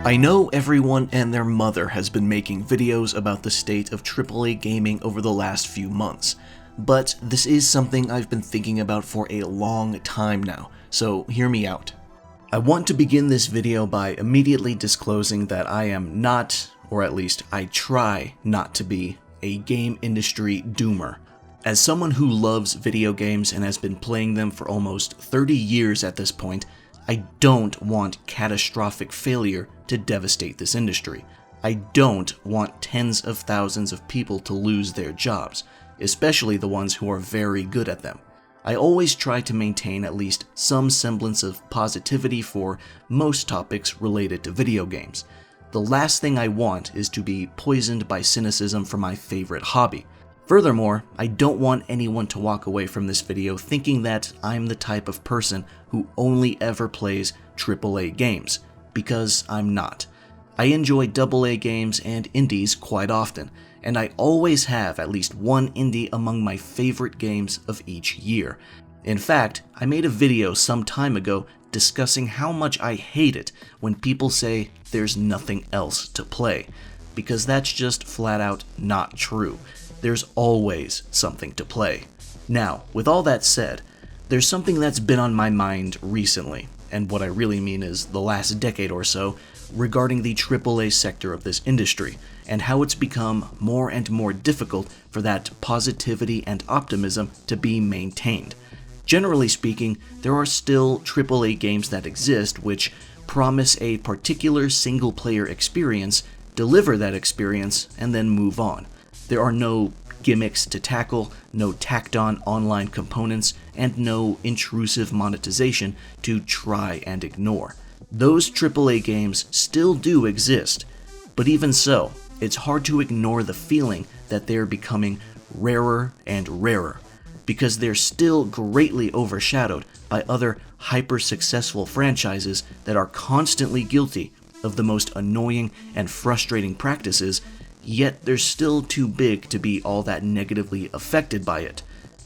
I know everyone and their mother has been making videos about the state of AAA gaming over the last few months, but this is something I've been thinking about for a long time now, so hear me out. I want to begin this video by immediately disclosing that I am not, or at least I try not to be, a game industry doomer. As someone who loves video games and has been playing them for almost 30 years at this point, I don't want catastrophic failure to devastate this industry. I don't want tens of thousands of people to lose their jobs, especially the ones who are very good at them. I always try to maintain at least some semblance of positivity for most topics related to video games. The last thing I want is to be poisoned by cynicism for my favorite hobby. Furthermore, I don't want anyone to walk away from this video thinking that I'm the type of person who only ever plays AAA games, because I'm not. I enjoy AA games and indies quite often, and I always have at least one indie among my favorite games of each year. In fact, I made a video some time ago discussing how much I hate it when people say there's nothing else to play, because that's just flat out not true. There's always something to play. Now, with all that said, there's something that's been on my mind recently, and what I really mean is the last decade or so, regarding the AAA sector of this industry, and how it's become more and more difficult for that positivity and optimism to be maintained. Generally speaking, there are still AAA games that exist which promise a particular single-player experience, deliver that experience, and then move on. There are no gimmicks to tackle, no tacked-on online components, and no intrusive monetization to try and ignore. Those AAA games still do exist, but even so, it's hard to ignore the feeling that they're becoming rarer and rarer, because they're still greatly overshadowed by other hyper-successful franchises that are constantly guilty of the most annoying and frustrating practices, yet they're still too big to be all that negatively affected by it.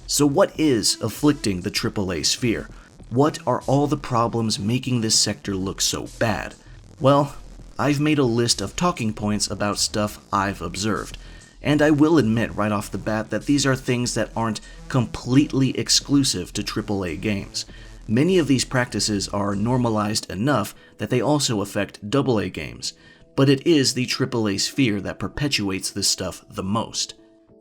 So what is afflicting the AAA sphere? What are all the problems making this sector look so bad? Well, I've made a list of talking points about stuff I've observed, and I will admit right off the bat that these are things that aren't completely exclusive to AAA games. Many of these practices are normalized enough that they also affect AA games, but it is the AAA sphere that perpetuates this stuff the most.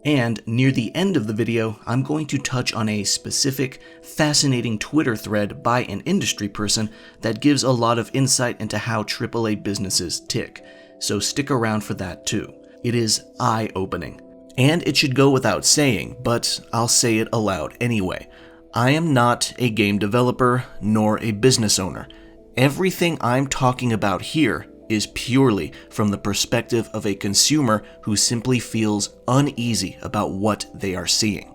And near the end of the video, I'm going to touch on a specific, fascinating Twitter thread by an industry person that gives a lot of insight into how AAA businesses tick, so stick around for that too. It is eye-opening. And it should go without saying, but I'll say it aloud anyway. I am not a game developer, nor a business owner. Everything I'm talking about here is purely from the perspective of a consumer who simply feels uneasy about what they are seeing.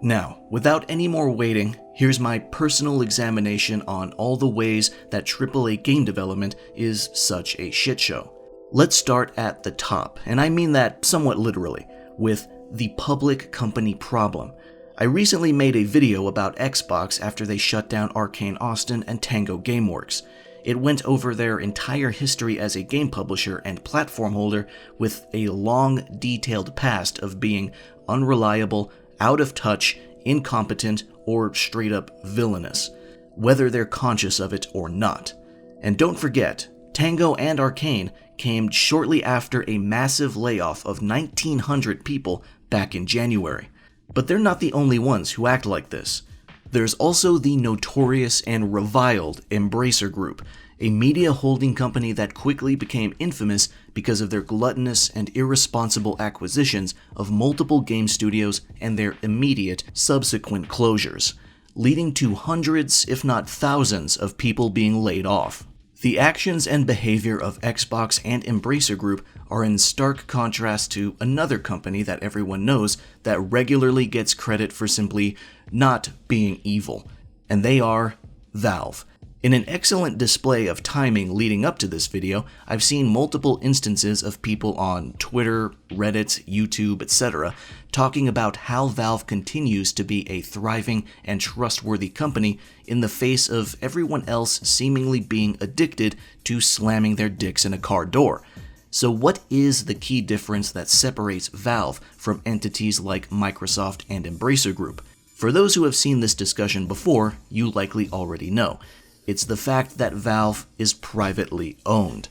Now, without any more waiting, here's my personal examination on all the ways that AAA game development is such a shit show. Let's start at the top, and I mean that somewhat literally, with the public company problem. I recently made a video about Xbox after they shut down Arcane Austin and Tango Gameworks. It went over their entire history as a game publisher and platform holder with a long, detailed past of being unreliable, out of touch, incompetent, or straight up villainous, whether they're conscious of it or not. And don't forget, Tango and Arcane came shortly after a massive layoff of 1,900 people back in January. But they're not the only ones who act like this. There's also the notorious and reviled Embracer Group, a media holding company that quickly became infamous because of their gluttonous and irresponsible acquisitions of multiple game studios and their immediate subsequent closures, leading to hundreds, if not thousands, of people being laid off. The actions and behavior of Xbox and Embracer Group are in stark contrast to another company that everyone knows that regularly gets credit for simply not being evil, and they are Valve. In an excellent display of timing leading up to this video, I've seen multiple instances of people on Twitter, Reddit, YouTube, etc. talking about how Valve continues to be a thriving and trustworthy company in the face of everyone else seemingly being addicted to slamming their dicks in a car door. So what is the key difference that separates Valve from entities like Microsoft and Embracer Group? For those who have seen this discussion before, you likely already know. It's the fact that Valve is privately owned.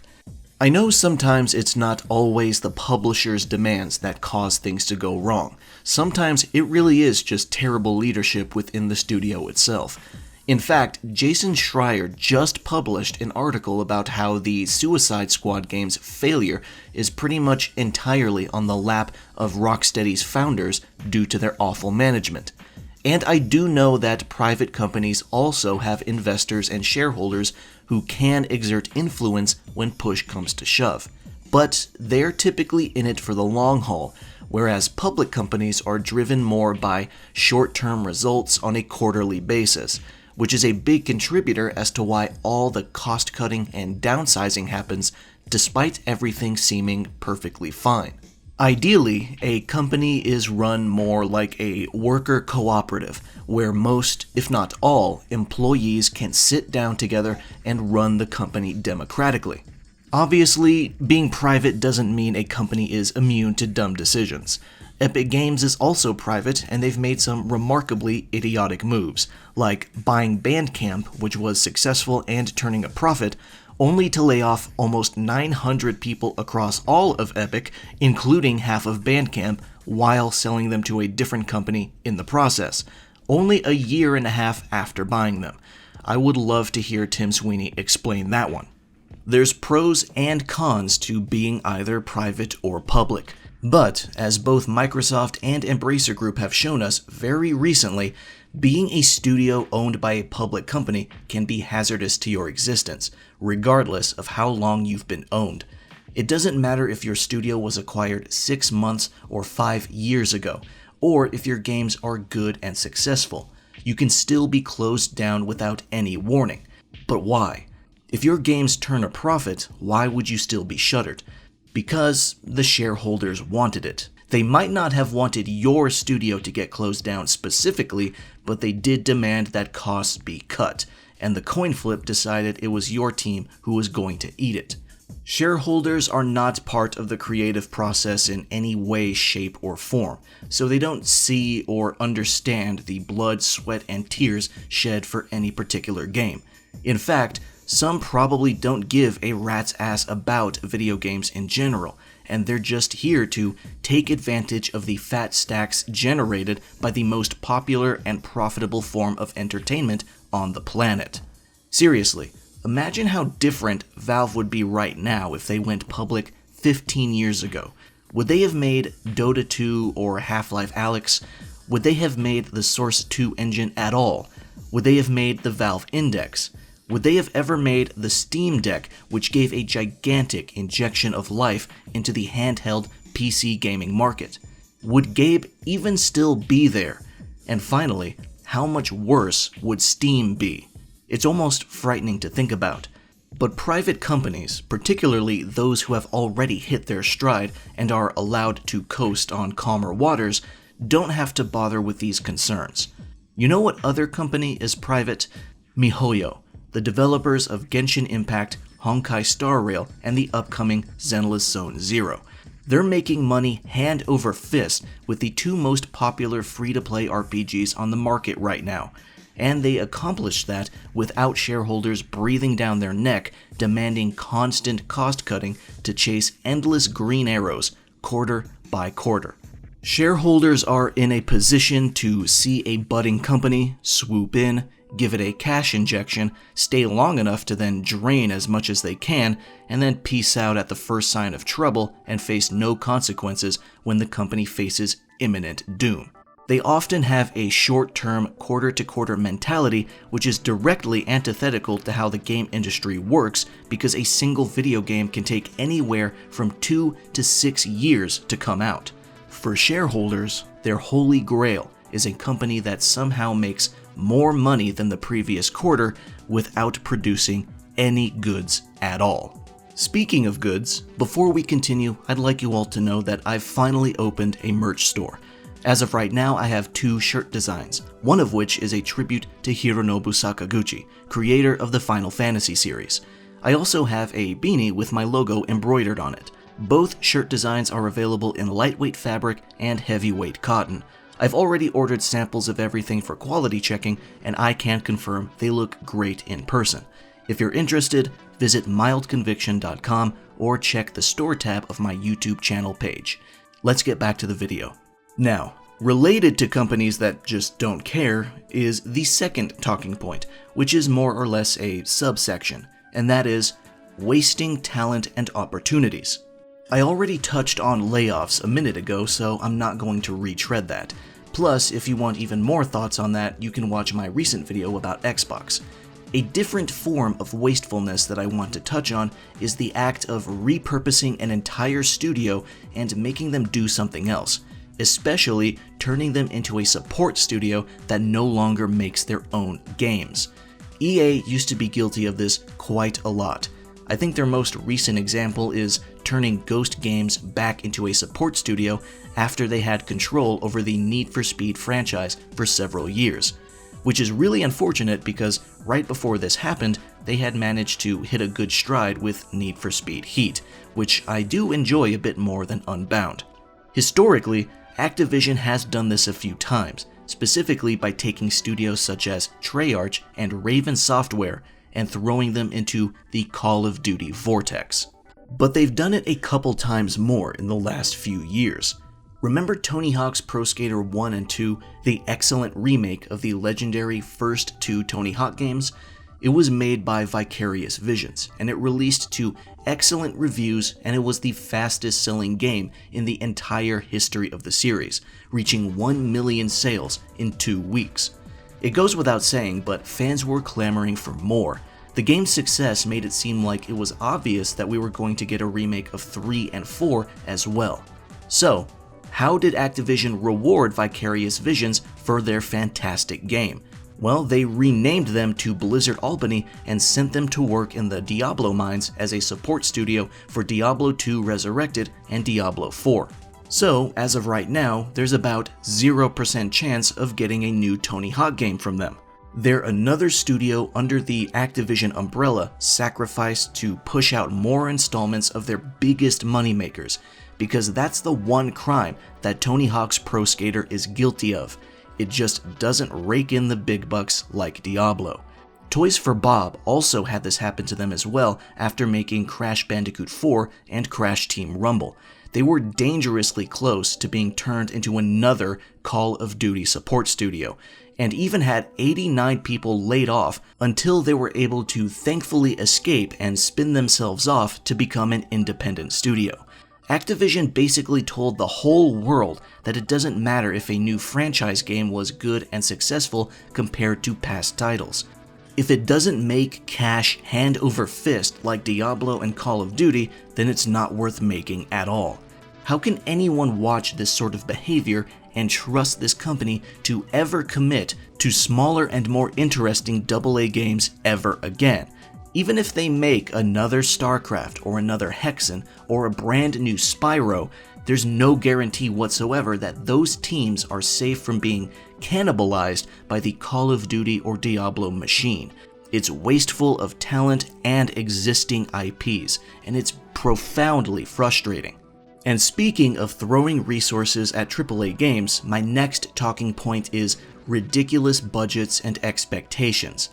I know sometimes it's not always the publisher's demands that cause things to go wrong. Sometimes it really is just terrible leadership within the studio itself. In fact, Jason Schreier just published an article about how the Suicide Squad game's failure is pretty much entirely on the lap of Rocksteady's founders due to their awful management. And I do know that private companies also have investors and shareholders who can exert influence when push comes to shove. But they're typically in it for the long haul, whereas public companies are driven more by short-term results on a quarterly basis, which is a big contributor as to why all the cost-cutting and downsizing happens despite everything seeming perfectly fine. Ideally, a company is run more like a worker cooperative, where most, if not all, employees can sit down together and run the company democratically. Obviously, being private doesn't mean a company is immune to dumb decisions. Epic Games is also private, and they've made some remarkably idiotic moves, like buying Bandcamp, which was successful and turning a profit, only to lay off almost 900 people across all of Epic, including half of Bandcamp, while selling them to a different company in the process, only a year and a half after buying them. I would love to hear Tim Sweeney explain that one. There's pros and cons to being either private or public. But, as both Microsoft and Embracer Group have shown us very recently, being a studio owned by a public company can be hazardous to your existence, regardless of how long you've been owned. It doesn't matter if your studio was acquired 6 months or 5 years ago, or if your games are good and successful. You can still be closed down without any warning. But why? If your games turn a profit, why would you still be shuttered? Because the shareholders wanted it. They might not have wanted your studio to get closed down specifically, but they did demand that costs be cut, and the coin flip decided it was your team who was going to eat it. Shareholders are not part of the creative process in any way, shape, or form, so they don't see or understand the blood, sweat, and tears shed for any particular game. In fact, some probably don't give a rat's ass about video games in general, and they're just here to take advantage of the fat stacks generated by the most popular and profitable form of entertainment on the planet. Seriously, imagine how different Valve would be right now if they went public 15 years ago. Would they have made Dota 2 or Half-Life Alyx? Would they have made the Source 2 engine at all? Would they have made the Valve Index? Would they have ever made the Steam Deck, which gave a gigantic injection of life into the handheld PC gaming market? Would Gabe even still be there? And finally, how much worse would Steam be? It's almost frightening to think about. But private companies, particularly those who have already hit their stride and are allowed to coast on calmer waters, don't have to bother with these concerns. You know what other company is private? MiHoYo, the developers of Genshin Impact, Honkai Star Rail, and the upcoming Zenless Zone Zero. They're making money hand over fist with the two most popular free-to-play RPGs on the market right now, and they accomplished that without shareholders breathing down their neck, demanding constant cost-cutting to chase endless green arrows, quarter by quarter. Shareholders are in a position to see a budding company, swoop in, give it a cash injection, stay long enough to then drain as much as they can, and then peace out at the first sign of trouble and face no consequences when the company faces imminent doom. They often have a short-term, quarter-to-quarter mentality, which is directly antithetical to how the game industry works, because a single video game can take anywhere from 2 to 6 years to come out. For shareholders, their holy grail is a company that somehow makes more money than the previous quarter without producing any goods at all. Speaking of goods, before we continue, I'd like you all to know that I've finally opened a merch store. As of right now, I have 2 shirt designs, one of which is a tribute to Hironobu Sakaguchi, creator of the Final Fantasy series. I also have a beanie with my logo embroidered on it. Both shirt designs are available in lightweight fabric and heavyweight cotton. I've already ordered samples of everything for quality checking, and I can confirm they look great in person. If you're interested, visit mildconviction.com or check the store tab of my YouTube channel page. Let's get back to the video. Now, related to companies that just don't care is the second talking point, which is more or less a subsection, and that is wasting talent and opportunities. I already touched on layoffs a minute ago, so I'm not going to retread that. Plus, if you want even more thoughts on that, you can watch my recent video about Xbox. A different form of wastefulness that I want to touch on is the act of repurposing an entire studio and making them do something else, especially turning them into a support studio that no longer makes their own games. EA used to be guilty of this quite a lot. I think their most recent example is turning Ghost Games back into a support studio after they had control over the Need for Speed franchise for several years, which is really unfortunate because right before this happened, they had managed to hit a good stride with Need for Speed Heat, which I do enjoy a bit more than Unbound. Historically, Activision has done this a few times, specifically by taking studios such as Treyarch and Raven Software and throwing them into the Call of Duty vortex. But they've done it a couple times more in the last few years. Remember Tony Hawk's Pro Skater 1 and 2, the excellent remake of the legendary first 2 Tony Hawk games? It was made by Vicarious Visions, and it released to excellent reviews, and it was the fastest selling game in the entire history of the series, reaching 1 million sales in 2 weeks. It goes without saying, but fans were clamoring for more. The game's success made it seem like it was obvious that we were going to get a remake of 3 and 4 as well. So, how did Activision reward Vicarious Visions for their fantastic game? Well, they renamed them to Blizzard Albany and sent them to work in the Diablo mines as a support studio for Diablo 2 Resurrected and Diablo 4. So, as of right now, there's about 0% chance of getting a new Tony Hawk game from them. They're another studio under the Activision umbrella sacrificed to push out more installments of their biggest moneymakers, because that's the one crime that Tony Hawk's Pro Skater is guilty of. It just doesn't rake in the big bucks like Diablo. Toys for Bob also had this happen to them as well after making Crash Bandicoot 4 and Crash Team Rumble. They were dangerously close to being turned into another Call of Duty support studio, and even had 89 people laid off until they were able to thankfully escape and spin themselves off to become an independent studio. Activision basically told the whole world that it doesn't matter if a new franchise game was good and successful compared to past titles. If it doesn't make cash hand over fist like Diablo and Call of Duty, then it's not worth making at all. How can anyone watch this sort of behavior and trust this company to ever commit to smaller and more interesting AA games ever again? Even if they make another StarCraft or another Hexen or a brand new Spyro, there's no guarantee whatsoever that those teams are safe from being cannibalized by the Call of Duty or Diablo machine. It's wasteful of talent and existing IPs, and it's profoundly frustrating. And speaking of throwing resources at AAA games, my next talking point is ridiculous budgets and expectations.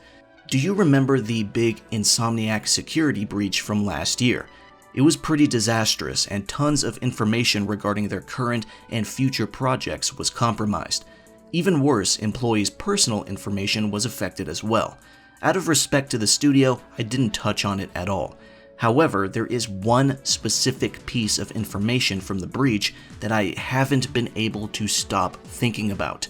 Do you remember the big Insomniac security breach from last year? It was pretty disastrous, and tons of information regarding their current and future projects was compromised. Even worse, employees' personal information was affected as well. Out of respect to the studio, I didn't touch on it at all. However, there is one specific piece of information from the breach that I haven't been able to stop thinking about: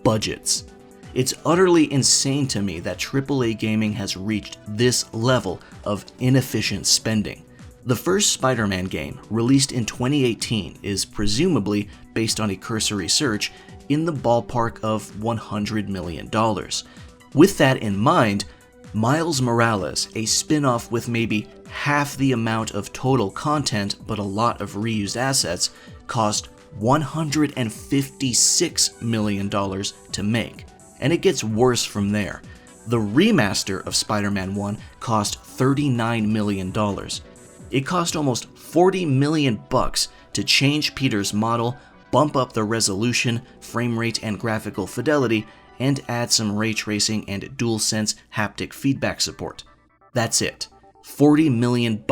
budgets. It's utterly insane to me that AAA gaming has reached this level of inefficient spending. The first Spider-Man game, released in 2018, is presumably, based on a cursory search, in the ballpark of $100 million. With that in mind, Miles Morales, a spin-off with maybe half the amount of total content but a lot of reused assets, cost $156 million to make. And it gets worse from there. The remaster of Spider-Man 1 cost $39 million. It cost almost $40 million to change Peter's model, bump up the resolution, frame rate, and graphical fidelity, and add some ray tracing and DualSense haptic feedback support. That's it. $40 million,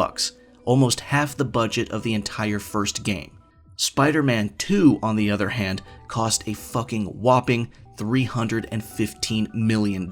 almost half the budget of the entire first game. Spider-Man 2, on the other hand, cost a fucking whopping $315 million.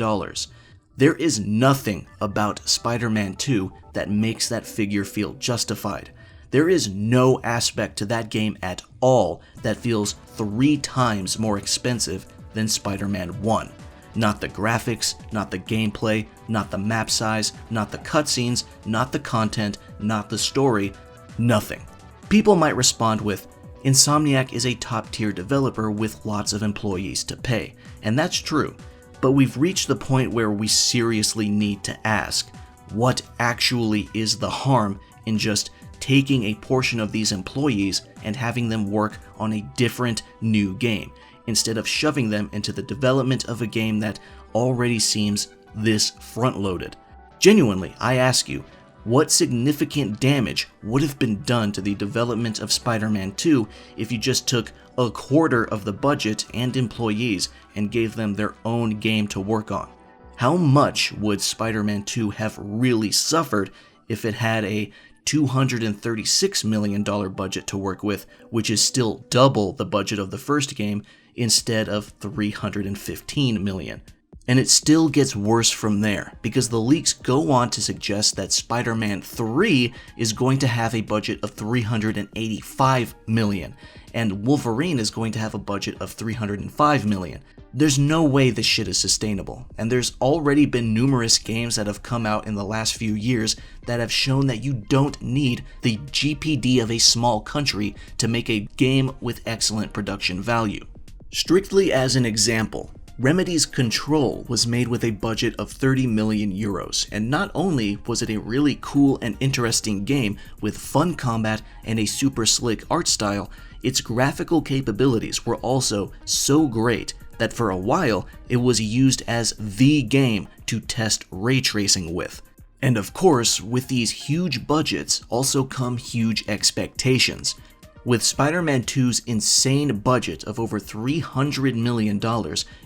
There is nothing about Spider-Man 2 that makes that figure feel justified. There is no aspect to that game at all that feels 3 times more expensive than Spider-Man 1. Not the graphics, not the gameplay, not the map size, not the cutscenes, not the content, not the story, nothing. People might respond with, Insomniac is a top-tier developer with lots of employees to pay, and that's true, but we've reached the point where we seriously need to ask, what actually is the harm in just taking a portion of these employees and having them work on a different new game, instead of shoving them into the development of a game that already seems this front-loaded? Genuinely, I ask you, what significant damage would have been done to the development of Spider-Man 2 if you just took a quarter of the budget and employees and gave them their own game to work on? How much would Spider-Man 2 have really suffered if it had a $236 million budget to work with, which is still double the budget of the first game, instead of $315 million? And it still gets worse from there, because the leaks go on to suggest that Spider-Man 3 is going to have a budget of $385 million, and Wolverine is going to have a budget of $305 million. There's no way this shit is sustainable, and there's already been numerous games that have come out in the last few years that have shown that you don't need the GPD of a small country to make a game with excellent production value. Strictly as an example, Remedy's Control was made with a budget of 30 million euros, and not only was it a really cool and interesting game with fun combat and a super slick art style, its graphical capabilities were also so great that for a while it was used as the game to test ray tracing with. And of course, with these huge budgets also come huge expectations. With Spider-Man 2's insane budget of over $300 million,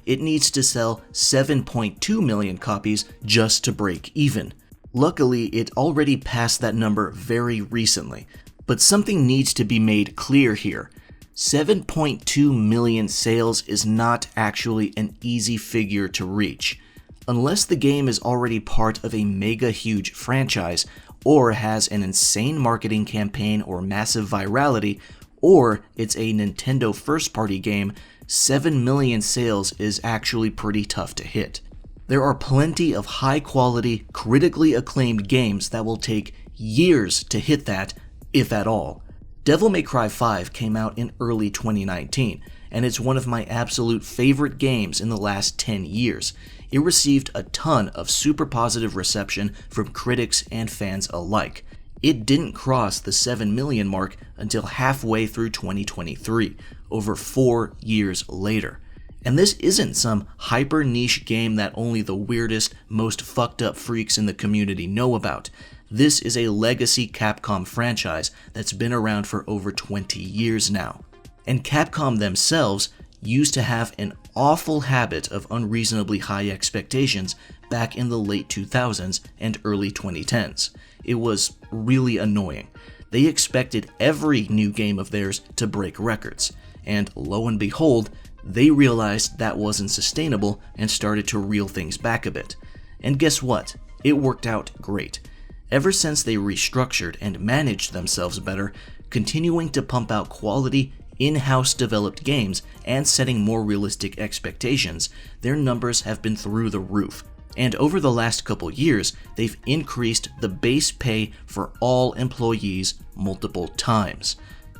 it needs to sell 7.2 million copies just to break even. Luckily, it already passed that number very recently, but something needs to be made clear here. 7.2 million sales is not actually an easy figure to reach. Unless the game is already part of a mega huge franchise, or has an insane marketing campaign or massive virality, or it's a Nintendo first-party game, 7 million sales is actually pretty tough to hit. There are plenty of high-quality, critically acclaimed games that will take years to hit that, if at all. Devil May Cry 5 came out in early 2019, and it's one of my absolute favorite games in the last 10 years. It received a ton of super positive reception from critics and fans alike. It didn't cross the 7 million mark until halfway through 2023, over 4 years later. And this isn't some hyper niche game that only the weirdest, most fucked up freaks in the community know about. This is a legacy Capcom franchise that's been around for over 20 years now. And Capcom themselves used to have an awful habit of unreasonably high expectations back in the late 2000s and early 2010s. It was really annoying. They expected every new game of theirs to break records, and lo and behold, they realized that wasn't sustainable and started to reel things back a bit. And guess what? It worked out great. Ever since they restructured and managed themselves better, continuing to pump out quality, in-house developed games and setting more realistic expectations, their numbers have been through the roof. And over the last couple years, they've increased the base pay for all employees multiple times.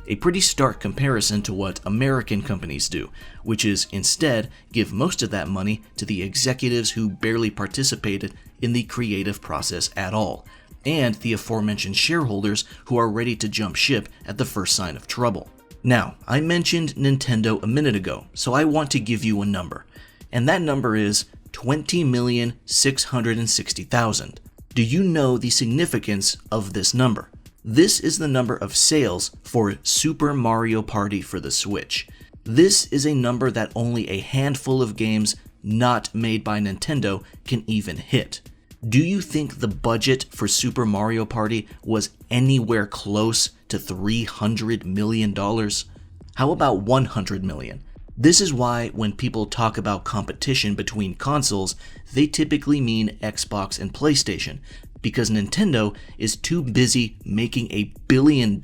a pretty stark comparison to what American companies do, which is instead give most of that money to the executives who barely participated in the creative process at all, and the aforementioned shareholders who are ready to jump ship at the first sign of trouble. Now, I mentioned Nintendo a minute ago, so I want to give you a number, and that number is 20,660,000. Do you know the significance of this number? This is the number of sales for Super Mario Party for the Switch. This is a number that only a handful of games not made by Nintendo can even hit. Do you think the budget for Super Mario Party was anywhere close to $300 million? How about $100 million? This is why when people talk about competition between consoles, they typically mean Xbox and PlayStation, because Nintendo is too busy making $1 billion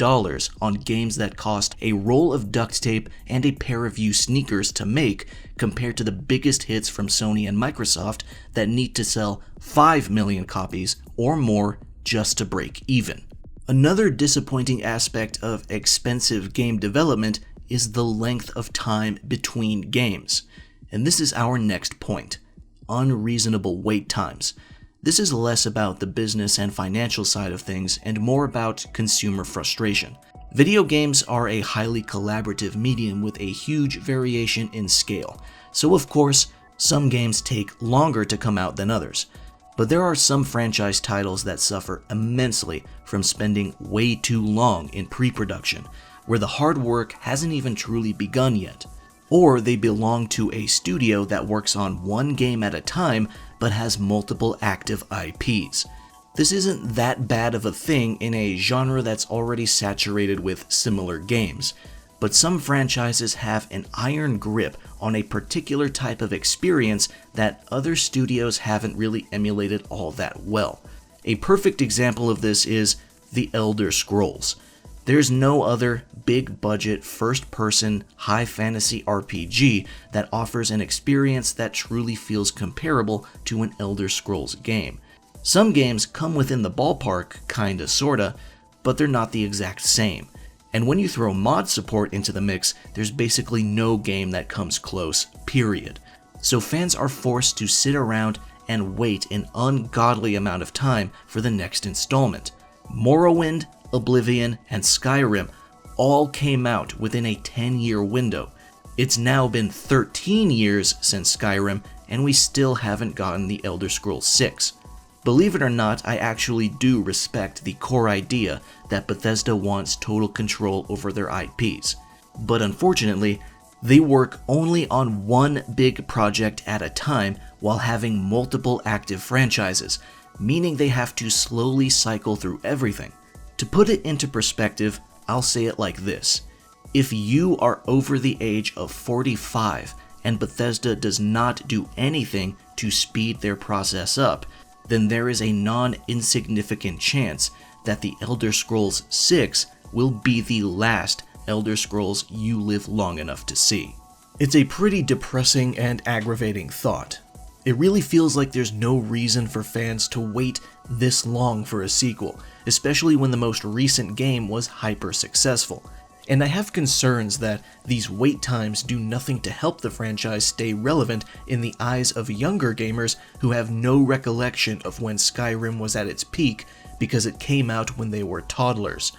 on games that cost a roll of duct tape and a pair of used sneakers to make, compared to the biggest hits from Sony and Microsoft that need to sell 5 million copies or more just to break even. Another disappointing aspect of expensive game development is the length of time between games. And this is our next point: unreasonable wait times. This is less about the business and financial side of things and more about consumer frustration. Video games are a highly collaborative medium with a huge variation in scale, so of course, some games take longer to come out than others. But there are some franchise titles that suffer immensely from spending way too long in pre-production, where the hard work hasn't even truly begun yet. Or they belong to a studio that works on one game at a time but has multiple active IPs. This isn't that bad of a thing in a genre that's already saturated with similar games, but some franchises have an iron grip on a particular type of experience that other studios haven't really emulated all that well. A perfect example of this is The Elder Scrolls. There's no other big-budget, first-person, high-fantasy RPG that offers an experience that truly feels comparable to an Elder Scrolls game. Some games come within the ballpark, kinda sorta, but they're not the exact same. And when you throw mod support into the mix, there's basically no game that comes close, period. So fans are forced to sit around and wait an ungodly amount of time for the next installment. Morrowind, Oblivion, and Skyrim all came out within a 10-year window. It's now been 13 years since Skyrim, and we still haven't gotten the Elder Scrolls 6. Believe it or not, I actually do respect the core idea that Bethesda wants total control over their IPs. But unfortunately, they work only on one big project at a time while having multiple active franchises, meaning they have to slowly cycle through everything. To put it into perspective, I'll say it like this: if you are over the age of 45 and Bethesda does not do anything to speed their process up, then there is a non-insignificant chance that the Elder Scrolls 6 will be the last Elder Scrolls you live long enough to see. It's a pretty depressing and aggravating thought. It really feels like there's no reason for fans to wait this long for a sequel, especially when the most recent game was hyper successful. And I have concerns that these wait times do nothing to help the franchise stay relevant in the eyes of younger gamers who have no recollection of when Skyrim was at its peak because it came out when they were toddlers.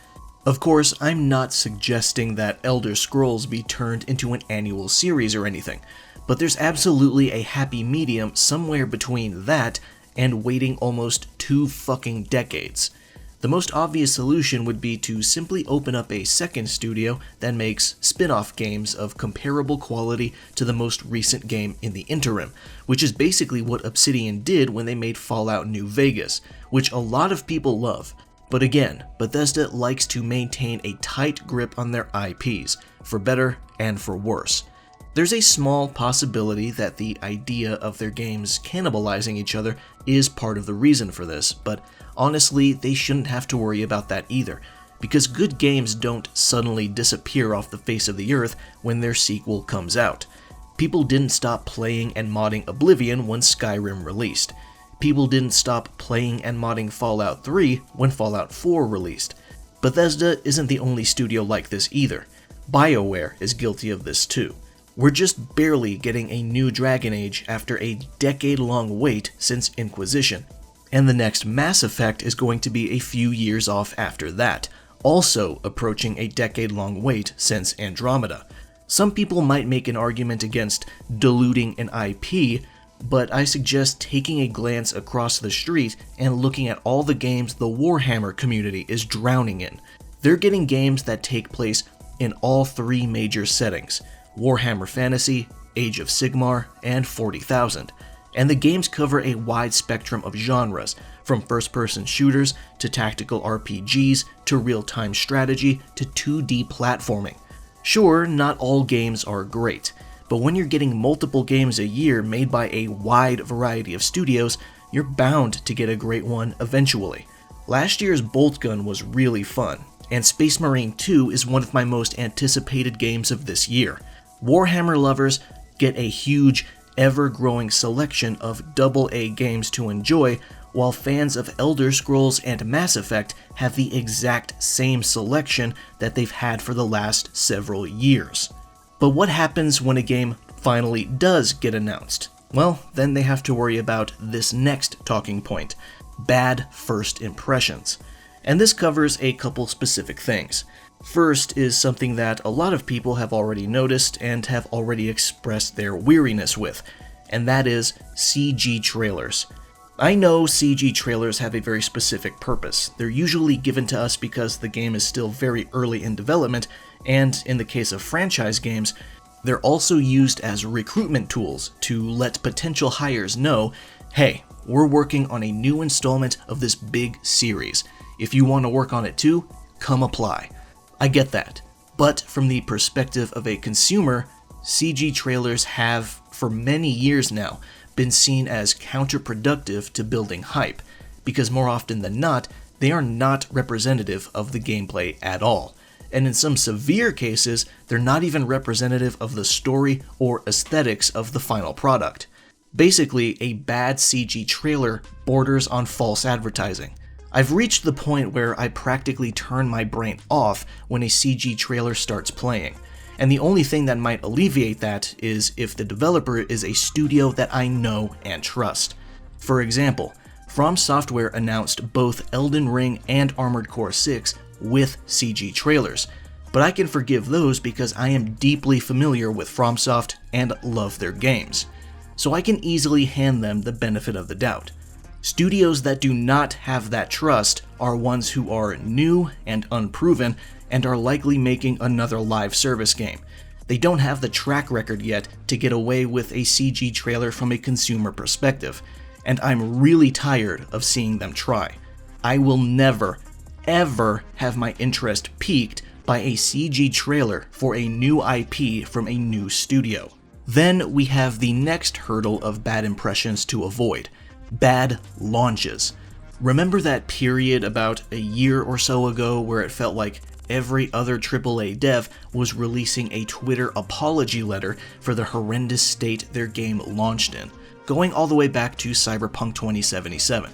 Of course, I'm not suggesting that Elder Scrolls be turned into an annual series or anything, but there's absolutely a happy medium somewhere between that and waiting almost 2 fucking decades. The most obvious solution would be to simply open up a second studio that makes spin-off games of comparable quality to the most recent game in the interim, which is basically what Obsidian did when they made Fallout New Vegas, which a lot of people love. But again, Bethesda likes to maintain a tight grip on their IPs, for better and for worse. There's a small possibility that the idea of their games cannibalizing each other is part of the reason for this, but honestly, they shouldn't have to worry about that either, because good games don't suddenly disappear off the face of the earth when their sequel comes out. People didn't stop playing and modding Oblivion when Skyrim released. People didn't stop playing and modding Fallout 3 when Fallout 4 released. Bethesda isn't the only studio like this either. BioWare is guilty of this too. We're just barely getting a new Dragon Age after a decade-long wait since Inquisition, and the next Mass Effect is going to be a few years off after that, also approaching a decade-long wait since Andromeda. Some people might make an argument against diluting an IP, but I suggest taking a glance across the street and looking at all the games the Warhammer community is drowning in. They're getting games that take place in all three major settings: Warhammer Fantasy, Age of Sigmar, and 40,000. And the games cover a wide spectrum of genres, from first-person shooters to tactical RPGs to real-time strategy to 2D platforming. Sure, not all games are great, but when you're getting multiple games a year made by a wide variety of studios, you're bound to get a great one eventually. Last year's Boltgun was really fun, and Space Marine 2 is one of my most anticipated games of this year. Warhammer lovers get a huge, ever-growing selection of AA games to enjoy, while fans of Elder Scrolls and Mass Effect have the exact same selection that they've had for the last several years. But what happens when a game finally does get announced? Well, then they have to worry about this next talking point: bad first impressions. And this covers a couple specific things. First is something that a lot of people have already noticed and have already expressed their weariness with, and that is CG trailers. I know CG trailers have a very specific purpose. They're usually given to us because the game is still very early in development, and in the case of franchise games, they're also used as recruitment tools to let potential hires know, hey, we're working on a new installment of this big series. If you want to work on it too, come apply. I get that, but from the perspective of a consumer, CG trailers have, for many years now, been seen as counterproductive to building hype, because more often than not, they are not representative of the gameplay at all, and in some severe cases, they're not even representative of the story or aesthetics of the final product. Basically, a bad CG trailer borders on false advertising. I've reached the point where I practically turn my brain off when a CG trailer starts playing, and the only thing that might alleviate that is if the developer is a studio that I know and trust. For example, From Software announced both Elden Ring and Armored Core 6 with CG trailers, but I can forgive those because I am deeply familiar with FromSoft and love their games, so I can easily hand them the benefit of the doubt. Studios that do not have that trust are ones who are new and unproven and are likely making another live service game. They don't have the track record yet to get away with a CG trailer from a consumer perspective, and I'm really tired of seeing them try. I will never, ever have my interest piqued by a CG trailer for a new IP from a new studio. Then we have the next hurdle of bad impressions to avoid: bad launches. Remember that period about a year or so ago where it felt like every other AAA dev was releasing a Twitter apology letter for the horrendous state their game launched in, going all the way back to Cyberpunk 2077.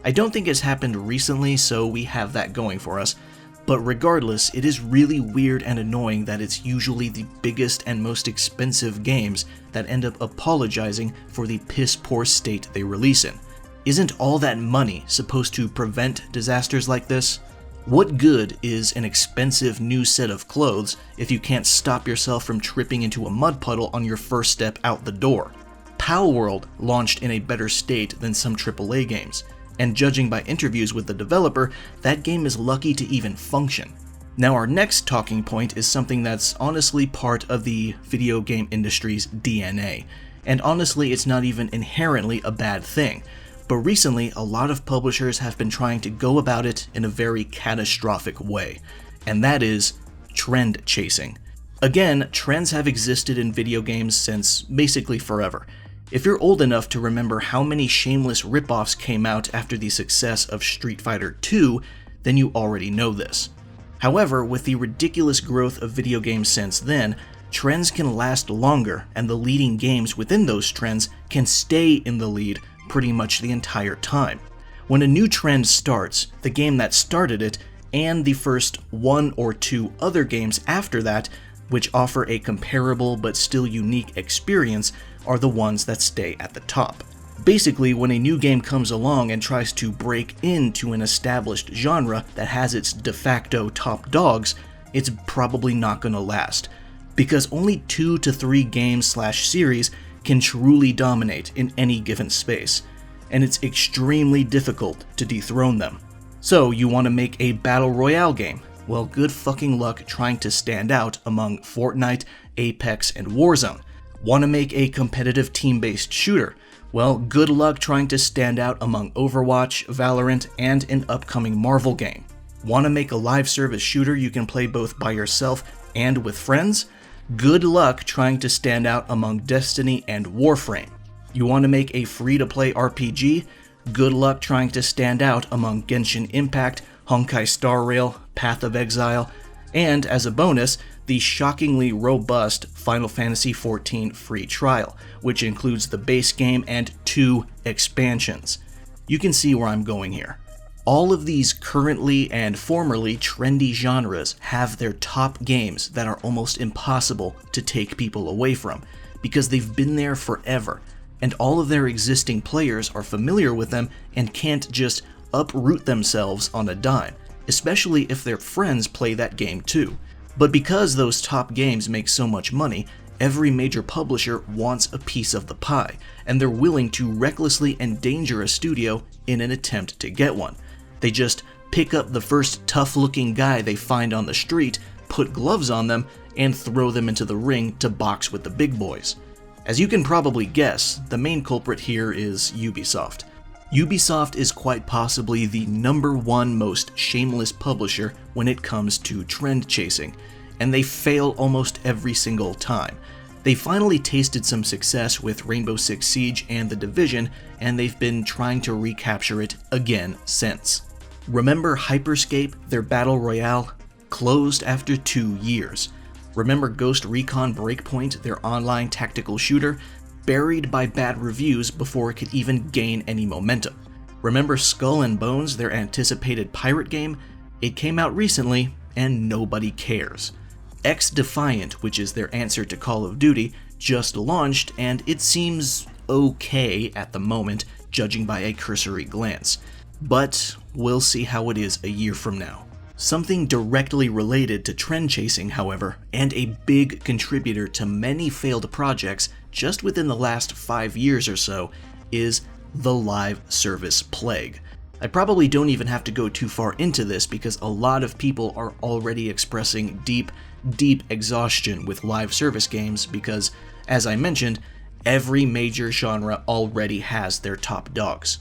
I don't think it's happened recently, so we have that going for us, but regardless, it is really weird and annoying that it's usually the biggest and most expensive games that end up apologizing for the piss-poor state they release in. Isn't all that money supposed to prevent disasters like this? What good is an expensive new set of clothes if you can't stop yourself from tripping into a mud puddle on your first step out the door? Palworld launched in a better state than some AAA games, and judging by interviews with the developer, that game is lucky to even function. Now our next talking point is something that's honestly part of the video game industry's DNA, and honestly it's not even inherently a bad thing, but recently a lot of publishers have been trying to go about it in a very catastrophic way, and that is trend chasing. Again, trends have existed in video games since basically forever. If you're old enough to remember how many shameless ripoffs came out after the success of Street Fighter II, then you already know this. However, with the ridiculous growth of video games since then, trends can last longer, and the leading games within those trends can stay in the lead pretty much the entire time. When a new trend starts, the game that started it and the first one or two other games after that, which offer a comparable but still unique experience, are the ones that stay at the top. Basically, when a new game comes along and tries to break into an established genre that has its de facto top dogs, it's probably not gonna last, because only 2 to 3 games/series can truly dominate in any given space, and it's extremely difficult to dethrone them. So you want to make a battle royale game? Well, good fucking luck trying to stand out among Fortnite, Apex, and Warzone. Want to make a competitive team-based shooter? Well, good luck trying to stand out among Overwatch, Valorant, and an upcoming Marvel game. Want to make a live service shooter you can play both by yourself and with friends? Good luck trying to stand out among Destiny and Warframe. You want to make a free-to-play RPG? Good luck trying to stand out among Genshin Impact, Honkai Star Rail, Path of Exile, and as a bonus, the shockingly robust Final Fantasy XIV free trial, which includes the base game and 2 expansions. You can see where I'm going here. All of these currently and formerly trendy genres have their top games that are almost impossible to take people away from, because they've been there forever, and all of their existing players are familiar with them and can't just uproot themselves on a dime, especially if their friends play that game too. But because those top games make so much money, every major publisher wants a piece of the pie, and they're willing to recklessly endanger a studio in an attempt to get one. They just pick up the first tough-looking guy they find on the street, put gloves on them, and throw them into the ring to box with the big boys. As you can probably guess, the main culprit here is Ubisoft. Ubisoft is quite possibly the #1 most shameless publisher when it comes to trend chasing, and they fail almost every single time. They finally tasted some success with Rainbow Six Siege and The Division, and they've been trying to recapture it again since. Remember Hyperscape, their battle royale? Closed after 2 years. Remember Ghost Recon Breakpoint, their online tactical shooter? Buried by bad reviews before it could even gain any momentum. Remember Skull and Bones, their anticipated pirate game? It came out recently, and nobody cares. X-Defiant, which is their answer to Call of Duty, just launched, and it seems okay at the moment, judging by a cursory glance. But we'll see how it is a year from now. Something directly related to trend chasing, however, and a big contributor to many failed projects just within the last 5 years or so, is the live service plague. I probably don't even have to go too far into this because a lot of people are already expressing deep exhaustion with live service games because, as I mentioned, every major genre already has their top dogs.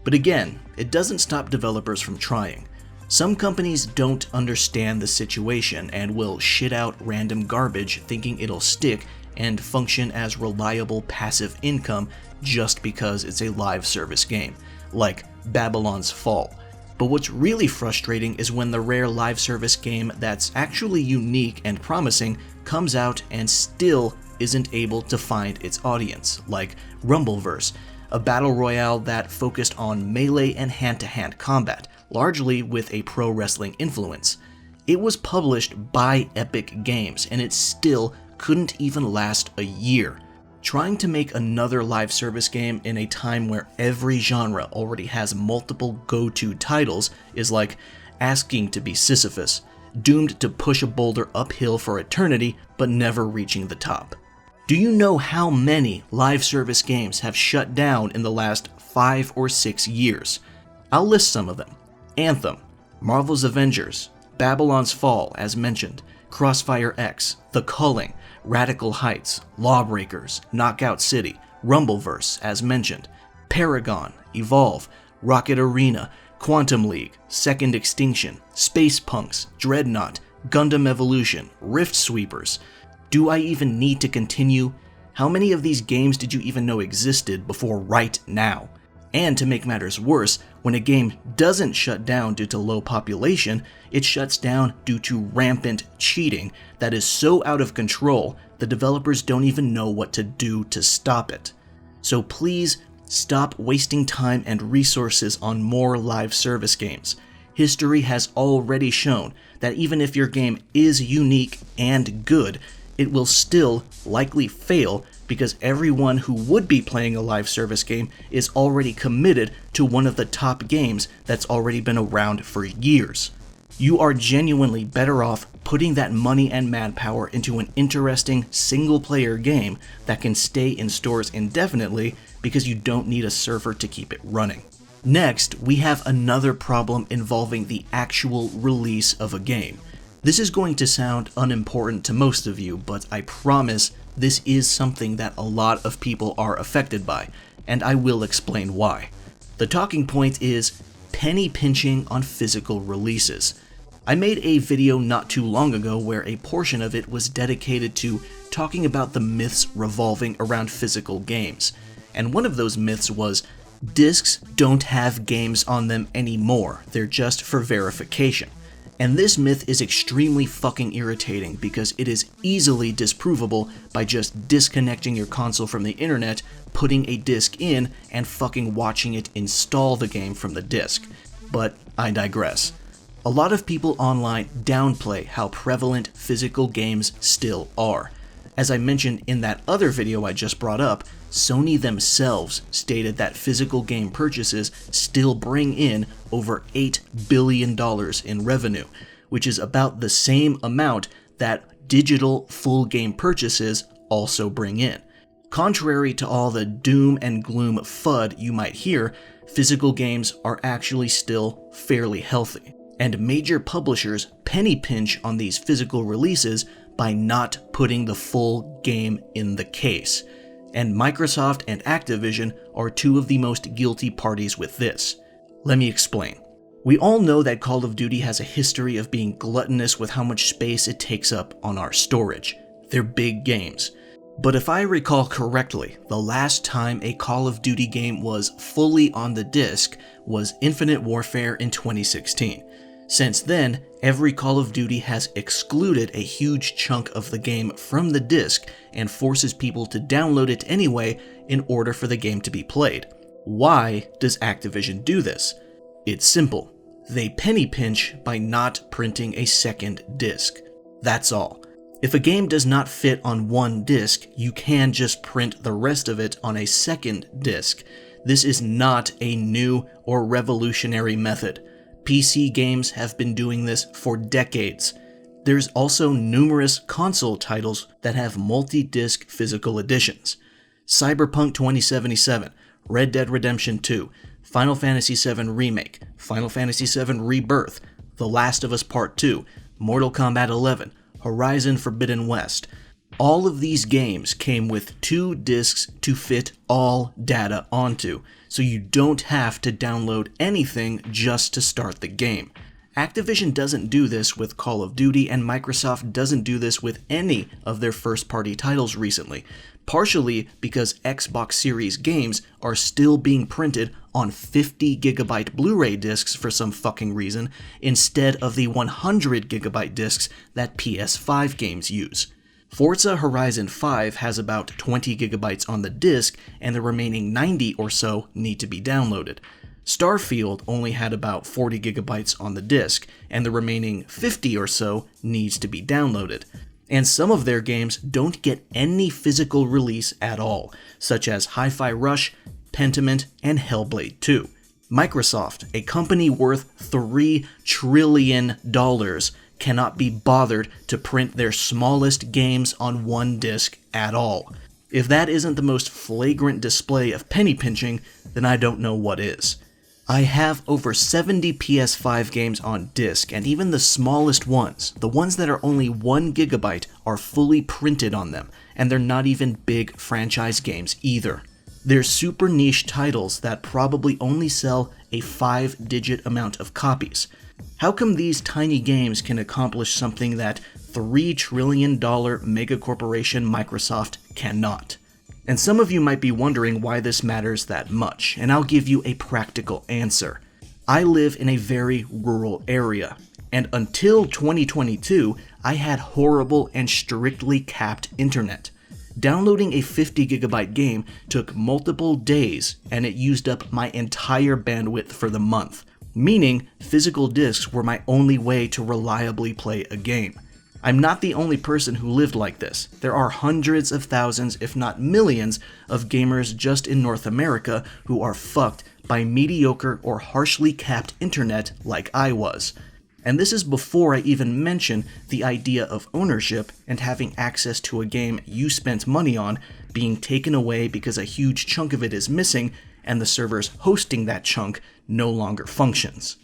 But again, it doesn't stop developers from trying. Some companies don't understand the situation and will shit out random garbage thinking it'll stick and function as reliable passive income just because it's a live service game, like Babylon's Fall. But what's really frustrating is when the rare live service game that's actually unique and promising comes out and still isn't able to find its audience, like Rumbleverse, a battle royale that focused on melee and hand-to-hand combat, largely with a pro wrestling influence. It was published by Epic Games, and it still couldn't even last a year. Trying to make another live service game in a time where every genre already has multiple go-to titles is like asking to be Sisyphus, doomed to push a boulder uphill for eternity but never reaching the top. Do you know how many live service games have shut down in the last 5 or 6 years? I'll list some of them. Anthem, Marvel's Avengers, Babylon's Fall, as mentioned, Crossfire X, The Culling, Radical Heights, Lawbreakers, Knockout City, Rumbleverse, as mentioned, Paragon, Evolve, Rocket Arena, Quantum League, Second Extinction, Space Punks, Dreadnought, Gundam Evolution, Rift Sweepers. Do I even need to continue? How many of these games did you even know existed before right now? And to make matters worse, when a game doesn't shut down due to low population, it shuts down due to rampant cheating that is so out of control, the developers don't even know what to do to stop it. So please, stop wasting time and resources on more live service games. History has already shown that even if your game is unique and good, it will still likely fail because everyone who would be playing a live service game is already committed to one of the top games that's already been around for years. You are genuinely better off putting that money and manpower into an interesting single-player game that can stay in stores indefinitely because you don't need a server to keep it running. Next, we have another problem involving the actual release of a game. This is going to sound unimportant to most of you, but I promise this is something that a lot of people are affected by, and I will explain why. The talking point is penny pinching on physical releases. I made a video not too long ago where a portion of it was dedicated to talking about the myths revolving around physical games, and one of those myths was discs don't have games on them anymore, they're just for verification. And this myth is extremely fucking irritating because it is easily disprovable by just disconnecting your console from the internet, putting a disc in, and fucking watching it install the game from the disc. But I digress. A lot of people online downplay how prevalent physical games still are. As I mentioned in that other video I just brought up, Sony themselves stated that physical game purchases still bring in over $8 billion in revenue, which is about the same amount that digital full game purchases also bring in. Contrary to all the doom and gloom FUD you might hear, physical games are actually still fairly healthy, and major publishers penny pinch on these physical releases by not putting the full game in the case. And Microsoft and Activision are two of the most guilty parties with this. Let me explain. We all know that Call of Duty has a history of being gluttonous with how much space it takes up on our storage. They're big games. But if I recall correctly, the last time a Call of Duty game was fully on the disc was Infinite Warfare in 2016. Since then, every Call of Duty has excluded a huge chunk of the game from the disc and forces people to download it anyway in order for the game to be played. Why does Activision do this? It's simple. They penny pinch by not printing a second disc. That's all. If a game does not fit on one disc, you can just print the rest of it on a second disc. This is not a new or revolutionary method. PC games have been doing this for decades. There's also numerous console titles that have multi-disc physical editions. Cyberpunk 2077, Red Dead Redemption 2, Final Fantasy VII Remake, Final Fantasy VII Rebirth, The Last of Us Part 2, Mortal Kombat 11, Horizon Forbidden West. All of these games came with 2 discs to fit all data onto, so you don't have to download anything just to start the game. Activision doesn't do this with Call of Duty, and Microsoft doesn't do this with any of their first-party titles recently, partially because Xbox Series games are still being printed on 50GB Blu-ray discs for some fucking reason, instead of the 100GB discs that PS5 games use. Forza Horizon 5 has about 20GB on the disc, and the remaining 90 or so need to be downloaded. Starfield only had about 40GB on the disc, and the remaining 50 or so needs to be downloaded. And some of their games don't get any physical release at all, such as Hi-Fi Rush, Pentiment, and Hellblade 2. Microsoft, a company worth $3 trillion, cannot be bothered to print their smallest games on one disc at all. If that isn't the most flagrant display of penny pinching, then I don't know what is. I have over 70 PS5 games on disc, and even the smallest ones, the ones that are only 1GB, are fully printed on them, and they're not even big franchise games either. They're super niche titles that probably only sell a 5-digit amount of copies. How come these tiny games can accomplish something that $3 trillion megacorporation Microsoft cannot? And some of you might be wondering why this matters that much, and I'll give you a practical answer. I live in a very rural area, and until 2022, I had horrible and strictly capped internet. Downloading a 50GB game took multiple days, and it used up my entire bandwidth for the month. meaning physical discs were my only way to reliably play a game. I'm not the only person who lived like this. There are hundreds of thousands, if not millions, of gamers just in North America who are fucked by mediocre or harshly capped internet like I was. And this is before I even mention the idea of ownership and having access to a game you spent money on being taken away because a huge chunk of it is missing and the servers hosting that chunk no longer functions.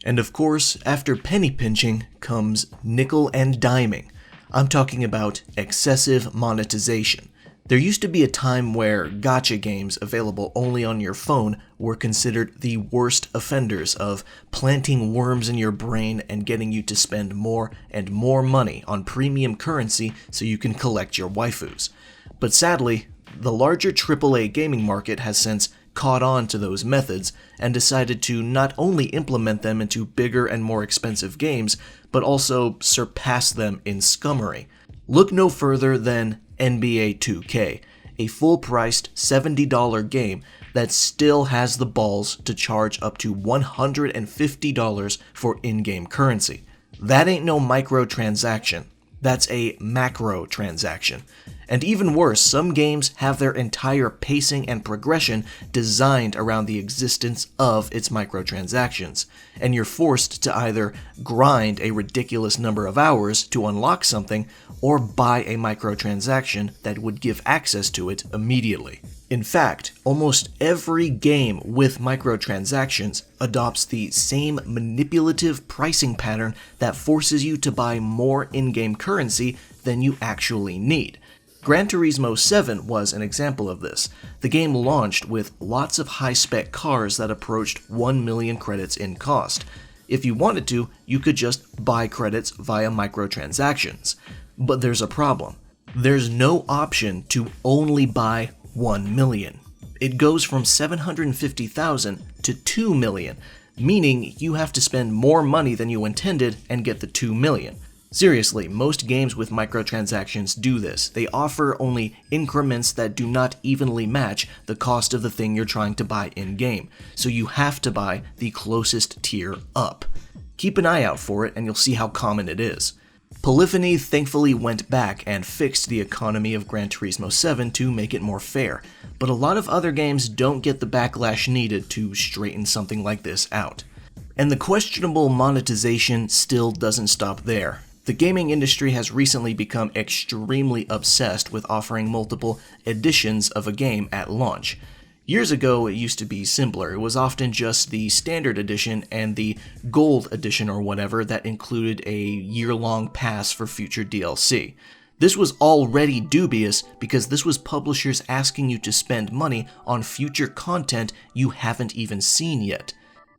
And of course, after penny pinching comes nickel and diming. I'm talking about excessive monetization. There used to be a time where gacha games available only on your phone were considered the worst offenders of planting worms in your brain and getting you to spend more and more money on premium currency so you can collect your waifus. But sadly, the larger AAA gaming market has since caught on to those methods and decided to not only implement them into bigger and more expensive games, but also surpass them in scummery. Look no further than NBA 2K, a full-priced $70 game that still has the balls to charge up to $150 for in-game currency. That ain't no microtransaction. That's a macro transaction. And even worse, some games have their entire pacing and progression designed around the existence of its microtransactions, and you're forced to either grind a ridiculous number of hours to unlock something, or buy a microtransaction that would give access to it immediately. In fact, almost every game with microtransactions adopts the same manipulative pricing pattern that forces you to buy more in-game currency than you actually need. Gran Turismo 7 was an example of this. The game launched with lots of high-spec cars that approached 1 million credits in cost. If you wanted to, you could just buy credits via microtransactions. But there's a problem. There's no option to only buy 1 million. It goes from 750,000 to 2 million, meaning you have to spend more money than you intended and get the 2 million. Seriously, most games with microtransactions do this. They offer only increments that do not evenly match the cost of the thing you're trying to buy in-game, so you have to buy the closest tier up. Keep an eye out for it and you'll see how common it is. Polyphony thankfully went back and fixed the economy of Gran Turismo 7 to make it more fair, but a lot of other games don't get the backlash needed to straighten something like this out. And the questionable monetization still doesn't stop there. The gaming industry has recently become extremely obsessed with offering multiple editions of a game at launch. Years ago, it used to be simpler. It was often just the standard edition and the gold edition or whatever that included a year-long pass for future DLC. This was already dubious because this was publishers asking you to spend money on future content you haven't even seen yet.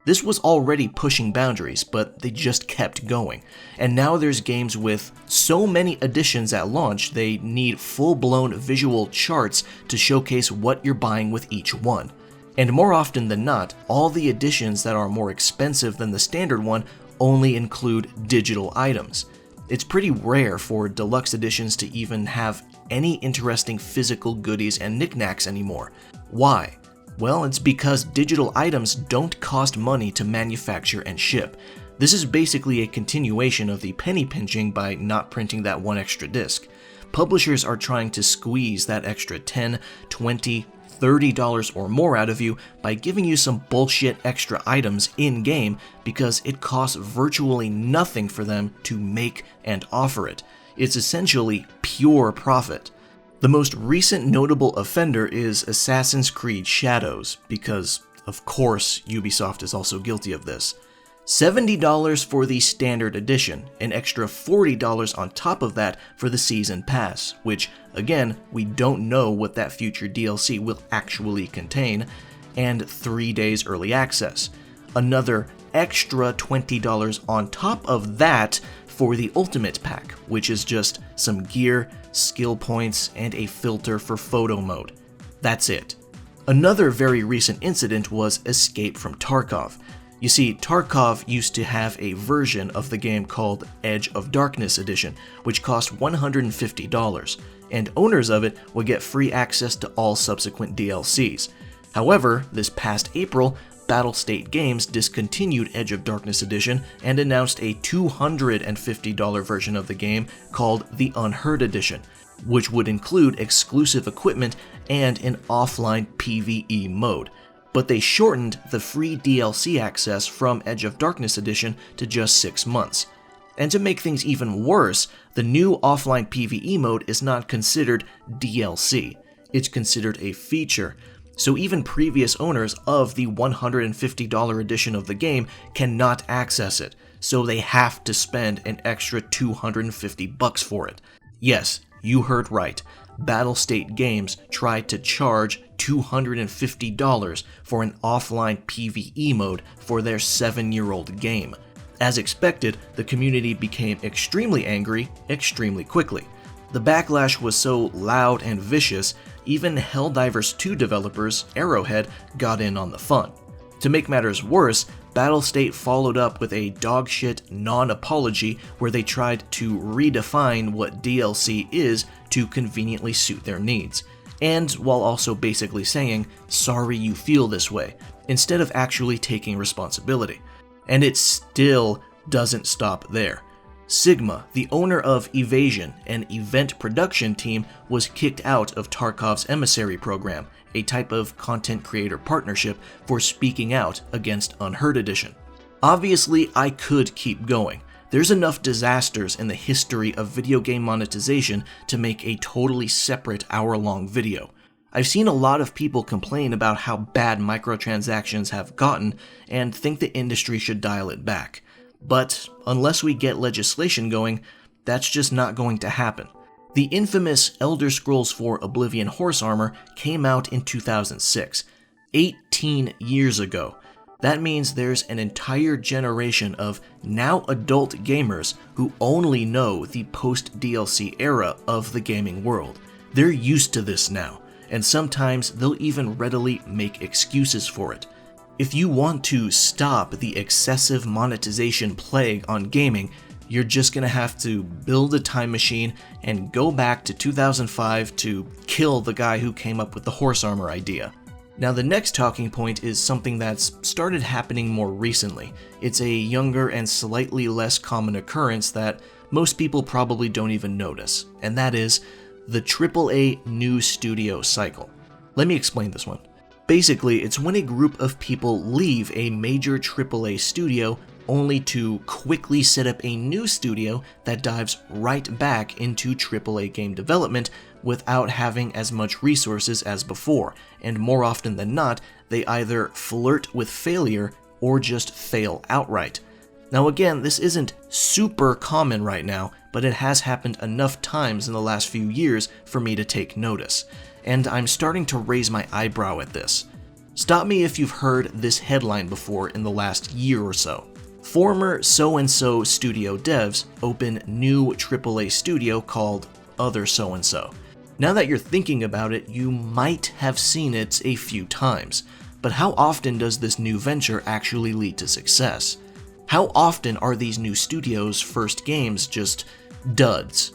This was already pushing boundaries, but they just kept going. And now there's games with so many editions at launch, they need full-blown visual charts to showcase what you're buying with each one. And more often than not, all the editions that are more expensive than the standard one only include digital items. It's pretty rare for deluxe editions to even have any interesting physical goodies and knickknacks anymore. Why? Well, it's because digital items don't cost money to manufacture and ship. This is basically a continuation of the penny pinching by not printing that one extra disc. Publishers are trying to squeeze that extra $10, $20, $30 or more out of you by giving you some bullshit extra items in-game because it costs virtually nothing for them to make and offer it. It's essentially pure profit. The most recent notable offender is Assassin's Creed Shadows, because, of course, Ubisoft is also guilty of this. $70 for the standard edition, an extra $40 on top of that for the season pass, which, again, we don't know what that future DLC will actually contain, and 3 days early access. Another extra $20 on top of that for the Ultimate Pack, which is just some gear, skill points, and a filter for photo mode. That's it. Another very recent incident was Escape from Tarkov. You see, Tarkov used to have a version of the game called Edge of Darkness Edition, which cost $150, and owners of it would get free access to all subsequent DLCs. However, this past April, Battlestate Games discontinued Edge of Darkness Edition and announced a $250 version of the game called the Unheard Edition, which would include exclusive equipment and an offline PvE mode. But they shortened the free DLC access from Edge of Darkness Edition to just 6 months. And to make things even worse, the new offline PvE mode is not considered DLC. It's considered a feature. So even previous owners of the $150 edition of the game cannot access it, so they have to spend an extra $250 for it. Yes, you heard right. Battlestate Games tried to charge $250 for an offline PvE mode for their 7-year-old game. As expected, the community became extremely angry extremely quickly. The backlash was so loud and vicious, even Helldivers 2 developers, Arrowhead, got in on the fun. To make matters worse, Battlestate followed up with a dogshit non-apology where they tried to redefine what DLC is to conveniently suit their needs, and while also basically saying, "Sorry you feel this way," instead of actually taking responsibility. And it still doesn't stop there. Sigma, the owner of Evasion, an event production team, was kicked out of Tarkov's Emissary program, a type of content creator partnership, for speaking out against Unheard Edition. Obviously, I could keep going. There's enough disasters in the history of video game monetization to make a totally separate hour-long video. I've seen a lot of people complain about how bad microtransactions have gotten and think the industry should dial it back. But unless we get legislation going, that's just not going to happen. The infamous Elder Scrolls IV Oblivion Horse Armor came out in 2006, 18 years ago. That means there's an entire generation of now adult gamers who only know the post-DLC era of the gaming world. They're used to this now, and sometimes they'll even readily make excuses for it. If you want to stop the excessive monetization plague on gaming, you're just gonna have to build a time machine and go back to 2005 to kill the guy who came up with the horse armor idea. Now the next talking point is something that's started happening more recently. It's a younger and slightly less common occurrence that most people probably don't even notice, and that is the AAA New Studio Cycle. Let me explain this one. Basically, it's when a group of people leave a major AAA studio only to quickly set up a new studio that dives right back into AAA game development without having as much resources as before, and more often than not, they either flirt with failure or just fail outright. Now again, this isn't super common right now, but it has happened enough times in the last few years for me to take notice, and I'm starting to raise my eyebrow at this. Stop me if you've heard this headline before in the last year or so. Former so-and-so studio devs open new AAA studio called Other So-and-so. Now that you're thinking about it, you might have seen it a few times, but how often does this new venture actually lead to success? How often are these new studios' first games just duds?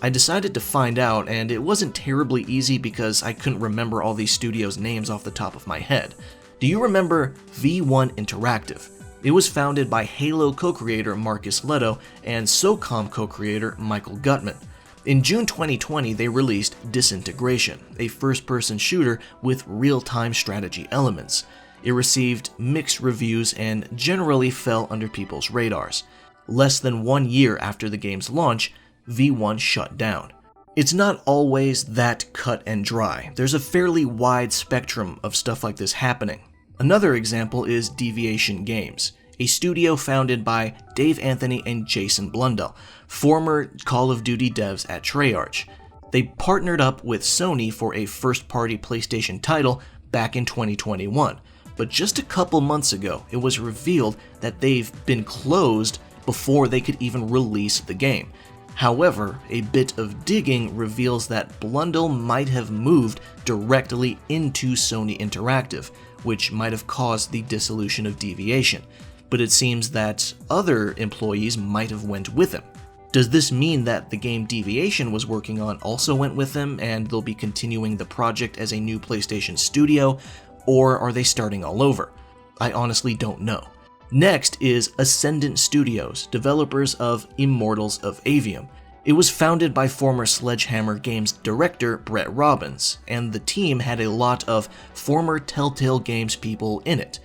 I decided to find out, and it wasn't terribly easy because I couldn't remember all these studios' names off the top of my head. Do you remember V1 Interactive? It was founded by Halo co-creator Marcus Leto and SOCOM co-creator Michael Gutman. In June 2020, they released Disintegration, a first-person shooter with real-time strategy elements. It received mixed reviews and generally fell under people's radars. Less than 1 year after the game's launch, V1 shut down. It's not always that cut and dry. There's a fairly wide spectrum of stuff like this happening. Another example is Deviation Games, a studio founded by Dave Anthony and Jason Blundell, former Call of Duty devs at Treyarch. They partnered up with Sony for a first-party PlayStation title back in 2021, but just a couple months ago, it was revealed that they've been closed before they could even release the game. However, a bit of digging reveals that Blundell might have moved directly into Sony Interactive, which might have caused the dissolution of Deviation, but it seems that other employees might have went with him. Does this mean that the game Deviation was working on also went with him and they'll be continuing the project as a new PlayStation studio, or are they starting all over? I honestly don't know. Next is Ascendant Studios, developers of Immortals of Avium. It was founded by former Sledgehammer Games director Brett Robbins, and the team had a lot of former Telltale Games people in it.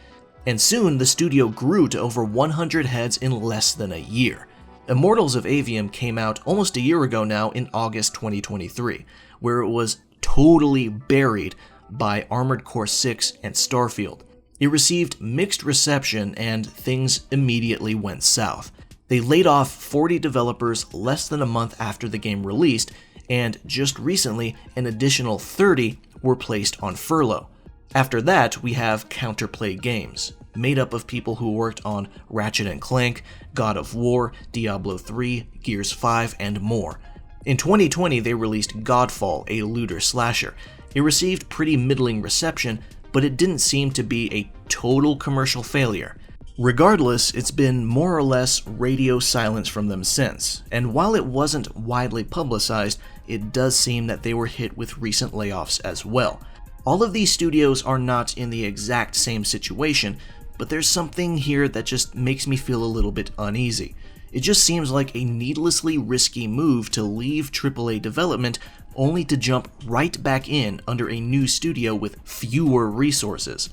And soon the studio grew to over 100 heads in less than a year. Immortals of Avium came out almost a year ago now in August 2023, where it was totally buried by Armored Core 6 and Starfield. It received mixed reception and things immediately went south. They laid off 40 developers less than a month after the game released, and just recently an additional 30 were placed on furlough. After that, we have Counterplay Games, made up of people who worked on Ratchet & Clank, God of War, Diablo 3, Gears 5, and more. In 2020, they released Godfall, a looter slasher. It received pretty middling reception, but it didn't seem to be a total commercial failure. Regardless, it's been more or less radio silence from them since, and while it wasn't widely publicized, it does seem that they were hit with recent layoffs as well. All of these studios are not in the exact same situation, but there's something here that just makes me feel a little bit uneasy. It just seems like a needlessly risky move to leave AAA development only to jump right back in under a new studio with fewer resources,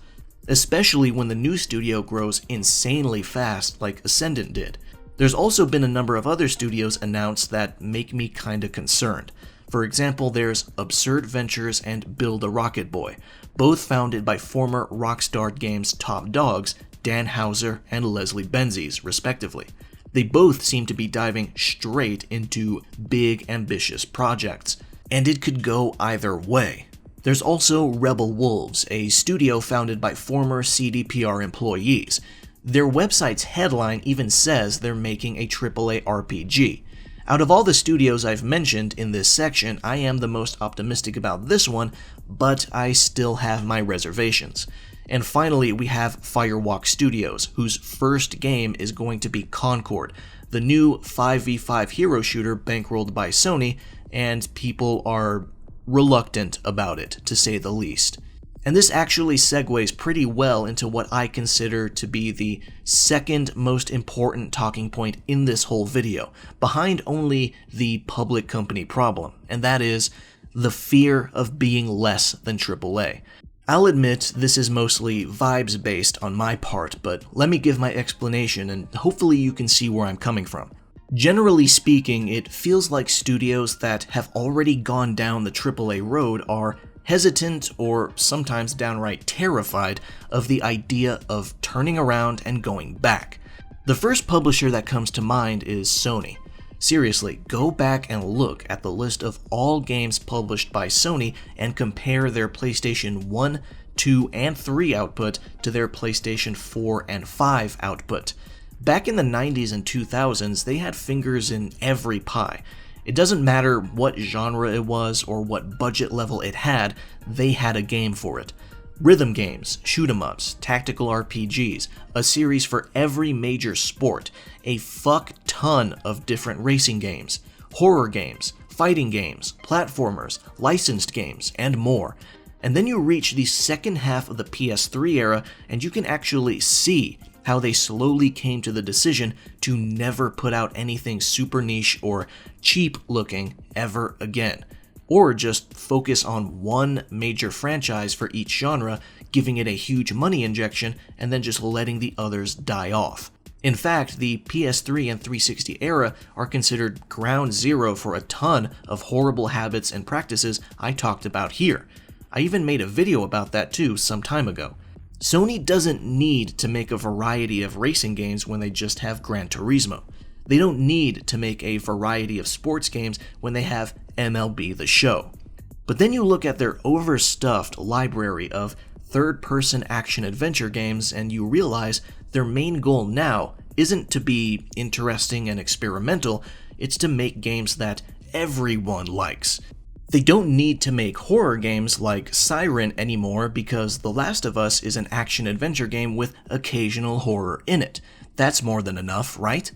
especially when the new studio grows insanely fast like Ascendant did. There's also been a number of other studios announced that make me kinda concerned. For example, there's Absurd Ventures and Build a Rocket Boy, both founded by former Rockstar Games top dogs Dan Houser and Leslie Benzies, respectively. They both seem to be diving straight into big, ambitious projects, and it could go either way. There's also Rebel Wolves, a studio founded by former CDPR employees. Their website's headline even says they're making a AAA RPG. Out of all the studios I've mentioned in this section, I am the most optimistic about this one, but I still have my reservations. And finally, we have Firewalk Studios, whose first game is going to be Concord, the new 5v5 hero shooter bankrolled by Sony, and people are reluctant about it, to say the least. And this actually segues pretty well into what I consider to be the second most important talking point in this whole video, behind only the public company problem, and that is the fear of being less than AAA. I'll admit this is mostly vibes based on my part, but let me give my explanation and hopefully you can see where I'm coming from. Generally speaking, it feels like studios that have already gone down the AAA road are hesitant or sometimes downright terrified of the idea of turning around and going back. The first publisher that comes to mind is Sony. Seriously, go back and look at the list of all games published by Sony and compare their PlayStation 1, 2, and 3 output to their PlayStation 4 and 5 output. Back in the 90s and 2000s, they had fingers in every pie. It doesn't matter what genre it was or what budget level it had, they had a game for it. Rhythm games, shoot-em-ups, tactical RPGs, a series for every major sport, a fuck ton of different racing games, horror games, fighting games, platformers, licensed games, and more. And then you reach the second half of the PS3 era and you can actually see how they slowly came to the decision to never put out anything super niche or cheap looking ever again, or just focus on one major franchise for each genre, giving it a huge money injection and then just letting the others die off. In fact, the PS3 and 360 era are considered ground zero for a ton of horrible habits and practices I talked about here. I even made a video about that too some time ago. Sony doesn't need to make a variety of racing games when they just have Gran Turismo. They don't need to make a variety of sports games when they have MLB The Show. But then you look at their overstuffed library of third-person action-adventure games and you realize their main goal now isn't to be interesting and experimental, it's to make games that everyone likes. They don't need to make horror games like Siren anymore because The Last of Us is an action-adventure game with occasional horror in it. That's more than enough, right?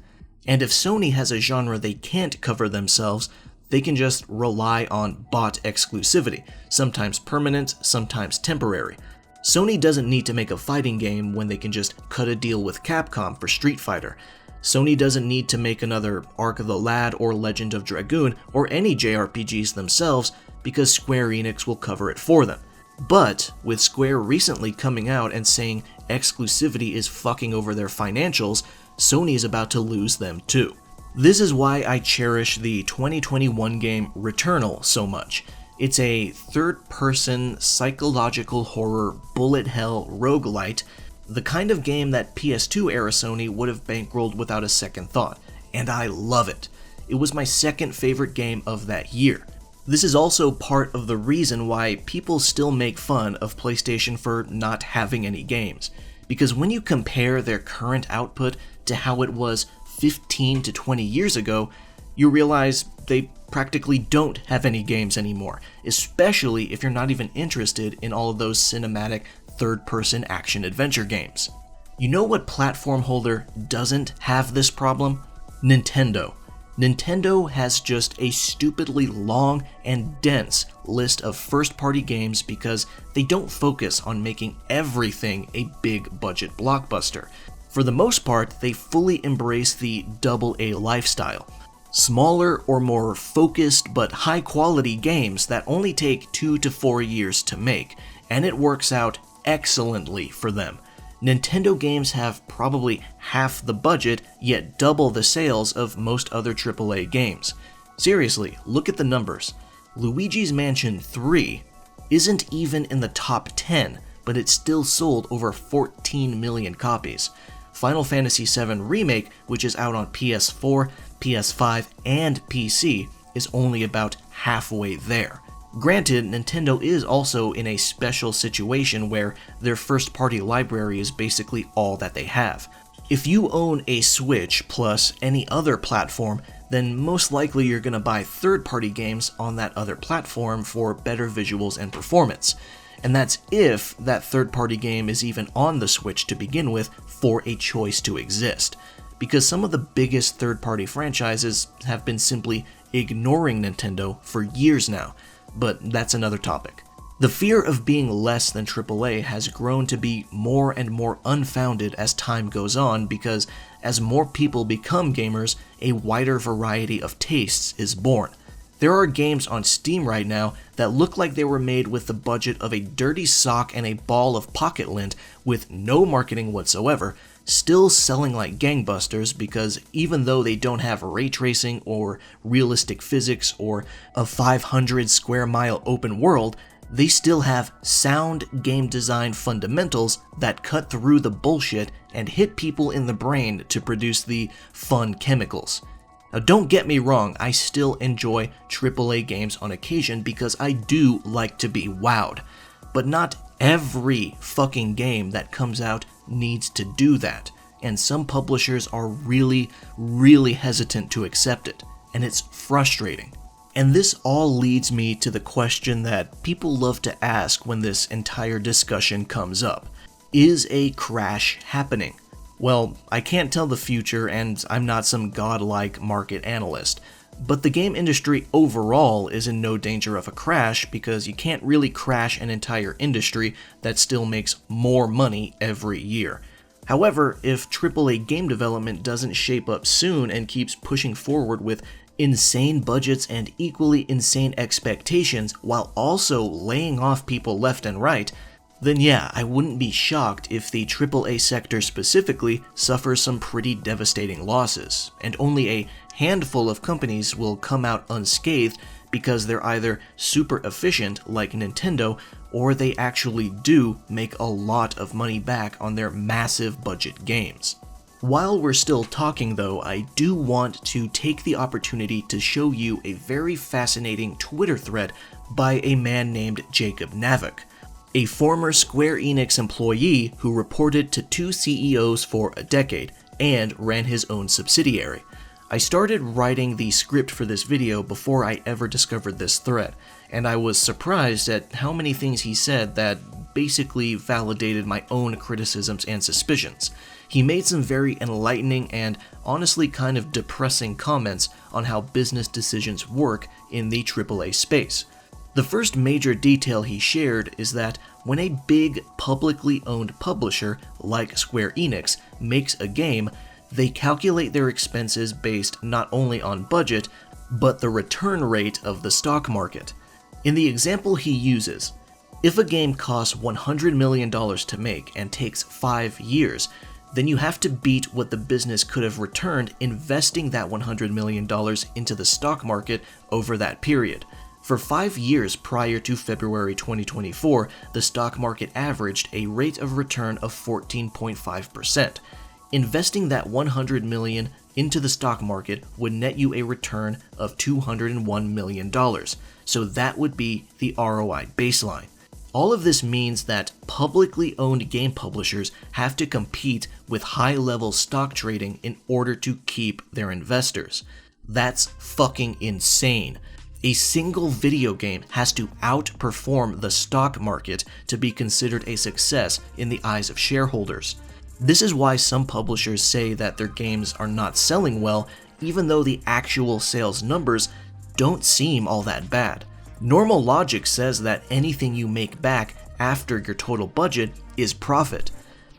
And if Sony has a genre they can't cover themselves, they can just rely on bought exclusivity, sometimes permanent, sometimes temporary. Sony doesn't need to make a fighting game when they can just cut a deal with Capcom for Street Fighter. Sony doesn't need to make another Ark of the Lad or Legend of Dragoon or any JRPGs themselves because Square Enix will cover it for them. But with Square recently coming out and saying exclusivity is fucking over their financials, Sony is about to lose them too. This is why I cherish the 2021 game Returnal so much. It's a third-person psychological horror bullet hell roguelite, the kind of game that PS2 era Sony would have bankrolled without a second thought, and I love it. It was my second favorite game of that year. This is also part of the reason why people still make fun of PlayStation for not having any games, because when you compare their current output to how it was 15 to 20 years ago, you realize they practically don't have any games anymore, especially if you're not even interested in all of those cinematic third-person action-adventure games. You know what platform holder doesn't have this problem? Nintendo. Nintendo has just a stupidly long and dense list of first-party games because they don't focus on making everything a big-budget blockbuster. For the most part, they fully embrace the AA lifestyle. Smaller or more focused but high-quality games that only take 2 to 4 years to make, and it works out excellently for them. Nintendo games have probably half the budget, yet double the sales of most other AAA games. Seriously, look at the numbers. Luigi's Mansion 3 isn't even in the top 10, but it still sold over 14 million copies. Final Fantasy VII Remake, which is out on PS4, PS5, and PC, is only about halfway there. Granted, Nintendo is also in a special situation where their first-party library is basically all that they have. If you own a Switch plus any other platform, then most likely you're going to buy third-party games on that other platform for better visuals and performance. And that's if that third-party game is even on the Switch to begin with for a choice to exist. Because some of the biggest third-party franchises have been simply ignoring Nintendo for years now, but that's another topic. The fear of being less than AAA has grown to be more and more unfounded as time goes on because as more people become gamers, a wider variety of tastes is born. There are games on Steam right now that look like they were made with the budget of a dirty sock and a ball of pocket lint with no marketing whatsoever, still selling like gangbusters because even though they don't have ray tracing or realistic physics or a 500 square mile open world, they still have sound game design fundamentals that cut through the bullshit and hit people in the brain to produce the fun chemicals. Now don't get me wrong, I still enjoy AAA games on occasion because I do like to be wowed, but not every fucking game that comes out needs to do that, and some publishers are really hesitant to accept it, and it's frustrating. And this all leads me to the question that people love to ask when this entire discussion comes up. Is a crash happening? Well, I can't tell the future and I'm not some godlike market analyst, but the game industry overall is in no danger of a crash because you can't really crash an entire industry that still makes more money every year. However, if AAA game development doesn't shape up soon and keeps pushing forward with insane budgets and equally insane expectations while also laying off people left and right, then yeah, I wouldn't be shocked if the AAA sector specifically suffers some pretty devastating losses, and only a handful of companies will come out unscathed because they're either super efficient like Nintendo, or they actually do make a lot of money back on their massive budget games. While we're still talking though, I do want to take the opportunity to show you a very fascinating Twitter thread by a man named Jacob Navok, a former Square Enix employee who reported to 2 CEOs for a decade and ran his own subsidiary. I started writing the script for this video before I ever discovered this thread, and I was surprised at how many things he said that basically validated my own criticisms and suspicions. He made some very enlightening and honestly kind of depressing comments on how business decisions work in the AAA space. The first major detail he shared is that When a big, publicly owned publisher like Square Enix makes a game, they calculate their expenses based not only on budget, but the return rate of the stock market. In the example he uses, if a game costs $100 million to make and takes 5 years, then you have to beat what the business could have returned investing that $100 million into the stock market over that period. For 5 years prior to February 2024, the stock market averaged a rate of return of 14.5%. Investing that $100 million into the stock market would net you a return of $201 million, so that would be the ROI baseline. All of this means that publicly owned game publishers have to compete with high-level stock trading in order to keep their investors. That's fucking insane. A single video game has to outperform the stock market to be considered a success in the eyes of shareholders. This is why some publishers say that their games are not selling well, even though the actual sales numbers don't seem all that bad. Normal logic says that anything you make back after your total budget is profit,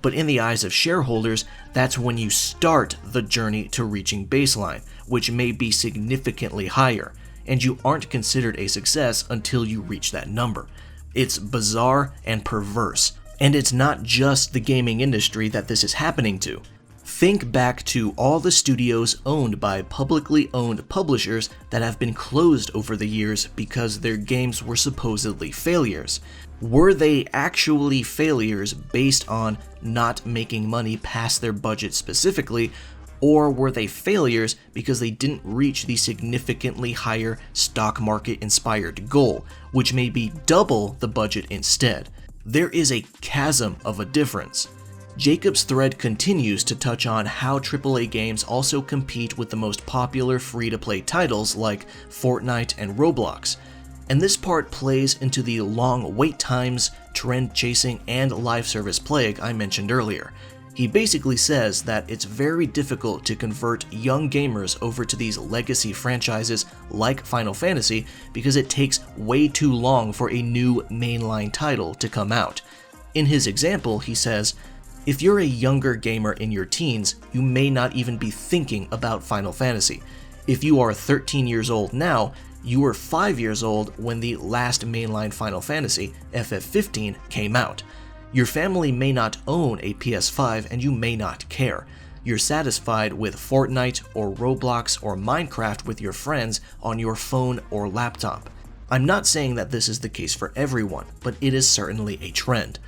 but in the eyes of shareholders, that's when you start the journey to reaching baseline, which may be significantly higher, and you aren't considered a success until you reach that number. It's bizarre and perverse, and it's not just the gaming industry that this is happening to. Think back to all the studios owned by publicly owned publishers that have been closed over the years because their games were supposedly failures. Were they actually failures based on not making money past their budget specifically, or were they failures because they didn't reach the significantly higher stock market inspired goal, which may be double the budget instead? There is a chasm of a difference. Jacob's thread continues to touch on how AAA games also compete with the most popular free-to-play titles like Fortnite and Roblox, and this part plays into the long wait times, trend chasing, and live service plague I mentioned earlier. He basically says that it's very difficult to convert young gamers over to these legacy franchises like Final Fantasy because it takes way too long for a new mainline title to come out. In his example, he says, if you're a younger gamer in your teens, you may not even be thinking about Final Fantasy. If you are 13 years old now, you were 5 years old when the last mainline Final Fantasy, FF15, came out. Your family may not own a PS5 and you may not care. You're satisfied with Fortnite or Roblox or Minecraft with your friends on your phone or laptop. I'm not saying that this is the case for everyone, but it is certainly a trend.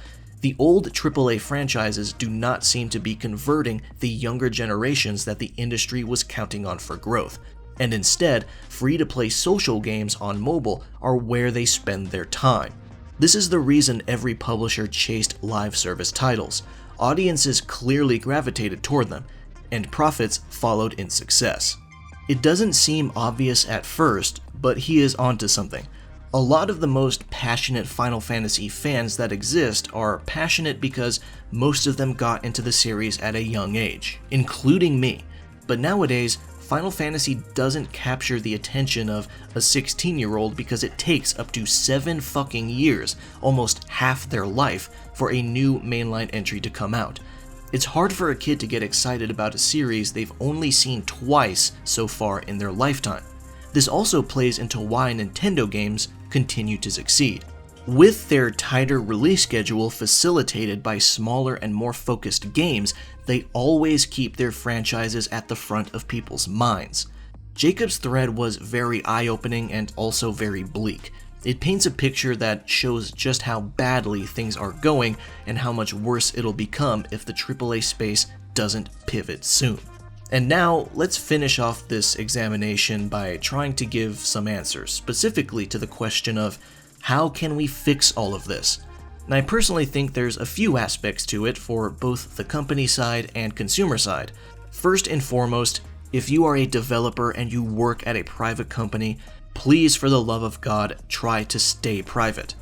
The old AAA franchises do not seem to be converting the younger generations that the industry was counting on for growth, and instead, free-to-play social games on mobile are where they spend their time. This is the reason every publisher chased live service titles. Audiences clearly gravitated toward them, and profits followed in success. It doesn't seem obvious at first, but he is onto something. A lot of the most passionate Final Fantasy fans that exist are passionate because most of them got into the series at a young age, including me. But nowadays, Final Fantasy doesn't capture the attention of a 16-year-old because it takes up to 7 fucking years, almost half their life, for a new mainline entry to come out. It's hard for a kid to get excited about a series they've only seen twice so far in their lifetime. This also plays into why Nintendo games continue to succeed. With their tighter release schedule facilitated by smaller and more focused games, they always keep their franchises at the front of people's minds. Jacob's thread was very eye-opening and also very bleak. It paints a picture that shows just how badly things are going and how much worse it'll become if the AAA space doesn't pivot soon. And now, let's finish off this examination by trying to give some answers, specifically to the question of how can we fix all of this? And I personally think there's a few aspects to it for both the company side and consumer side. First and foremost, if you are a developer and you work at a private company, please, for the love of God, try to stay private.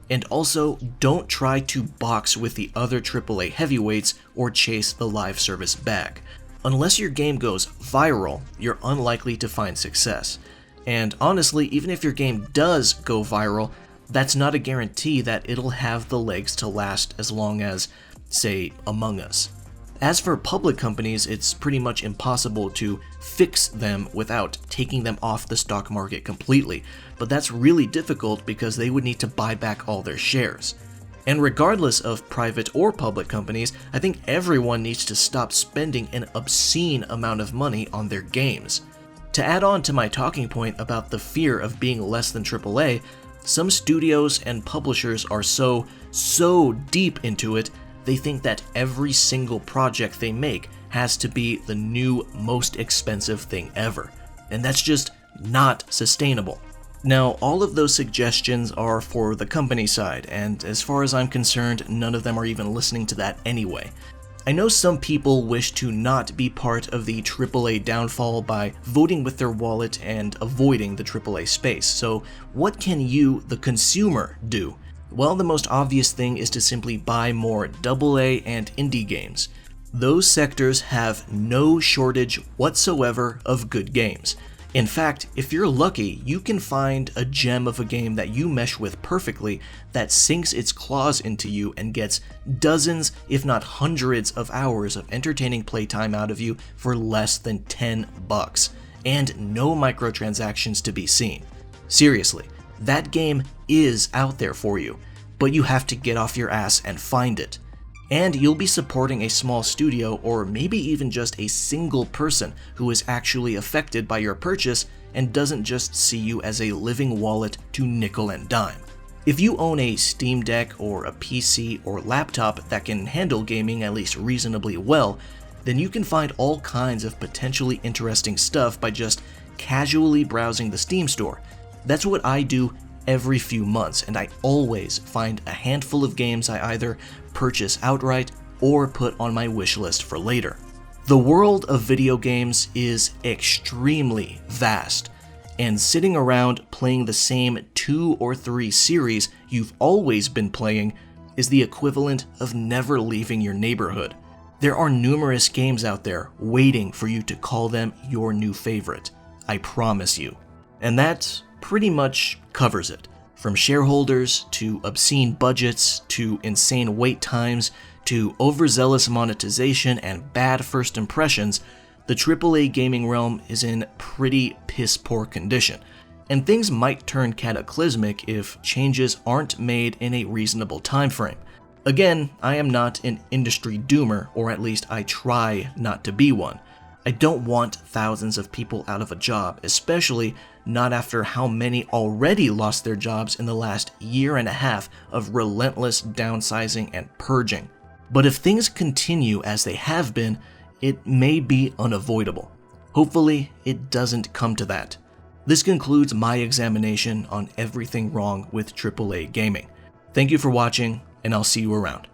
And also, don't try to box with the other AAA heavyweights or chase the live service bag. Unless your game goes viral, you're unlikely to find success. And honestly, even if your game does go viral, that's not a guarantee that it'll have the legs to last as long as, say, Among Us. As for public companies, it's pretty much impossible to fix them without taking them off the stock market completely, but that's really difficult because they would need to buy back all their shares. And regardless of private or public companies, I think everyone needs to stop spending an obscene amount of money on their games. To add on to my talking point about the fear of being less than AAA, some studios and publishers are so deep into it, they think that every single project they make has to be the new, most expensive thing ever. And that's just not sustainable. Now, all of those suggestions are for the company side, and as far as I'm concerned, none of them are even listening to that anyway. I know some people wish to not be part of the AAA downfall by voting with their wallet and avoiding the AAA space, so what can you, the consumer, do? Well, the most obvious thing is to simply buy more AA and indie games. Those sectors have no shortage whatsoever of good games. In fact, if you're lucky, you can find a gem of a game that you mesh with perfectly that sinks its claws into you and gets dozens, if not hundreds of hours of entertaining playtime out of you for less than $10, and no microtransactions to be seen. Seriously, that game is out there for you, but you have to get off your ass and find it. And you'll be supporting a small studio or maybe even just a single person who is actually affected by your purchase and doesn't just see you as a living wallet to nickel and dime. If you own a Steam Deck or a PC or laptop that can handle gaming at least reasonably well, then you can find all kinds of potentially interesting stuff by just casually browsing the Steam store. That's what I do every few months, and I always find a handful of games I either purchase outright or put on my wish list for later. The world of video games is extremely vast, and sitting around playing the same 2 or 3 series you've always been playing is the equivalent of never leaving your neighborhood. There are numerous games out there waiting for you to call them your new favorite. I promise you. And that pretty much covers it. From shareholders, to obscene budgets, to insane wait times, to overzealous monetization and bad first impressions, the AAA gaming realm is in pretty piss-poor condition. And things might turn cataclysmic if changes aren't made in a reasonable time frame. Again, I am not an industry doomer, or at least I try not to be one. I don't want thousands of people out of a job, especially not after how many already lost their jobs in the last year and a half of relentless downsizing and purging. But if things continue as they have been, it may be unavoidable. Hopefully, it doesn't come to that. This concludes my examination on everything wrong with AAA gaming. Thank you for watching, and I'll see you around.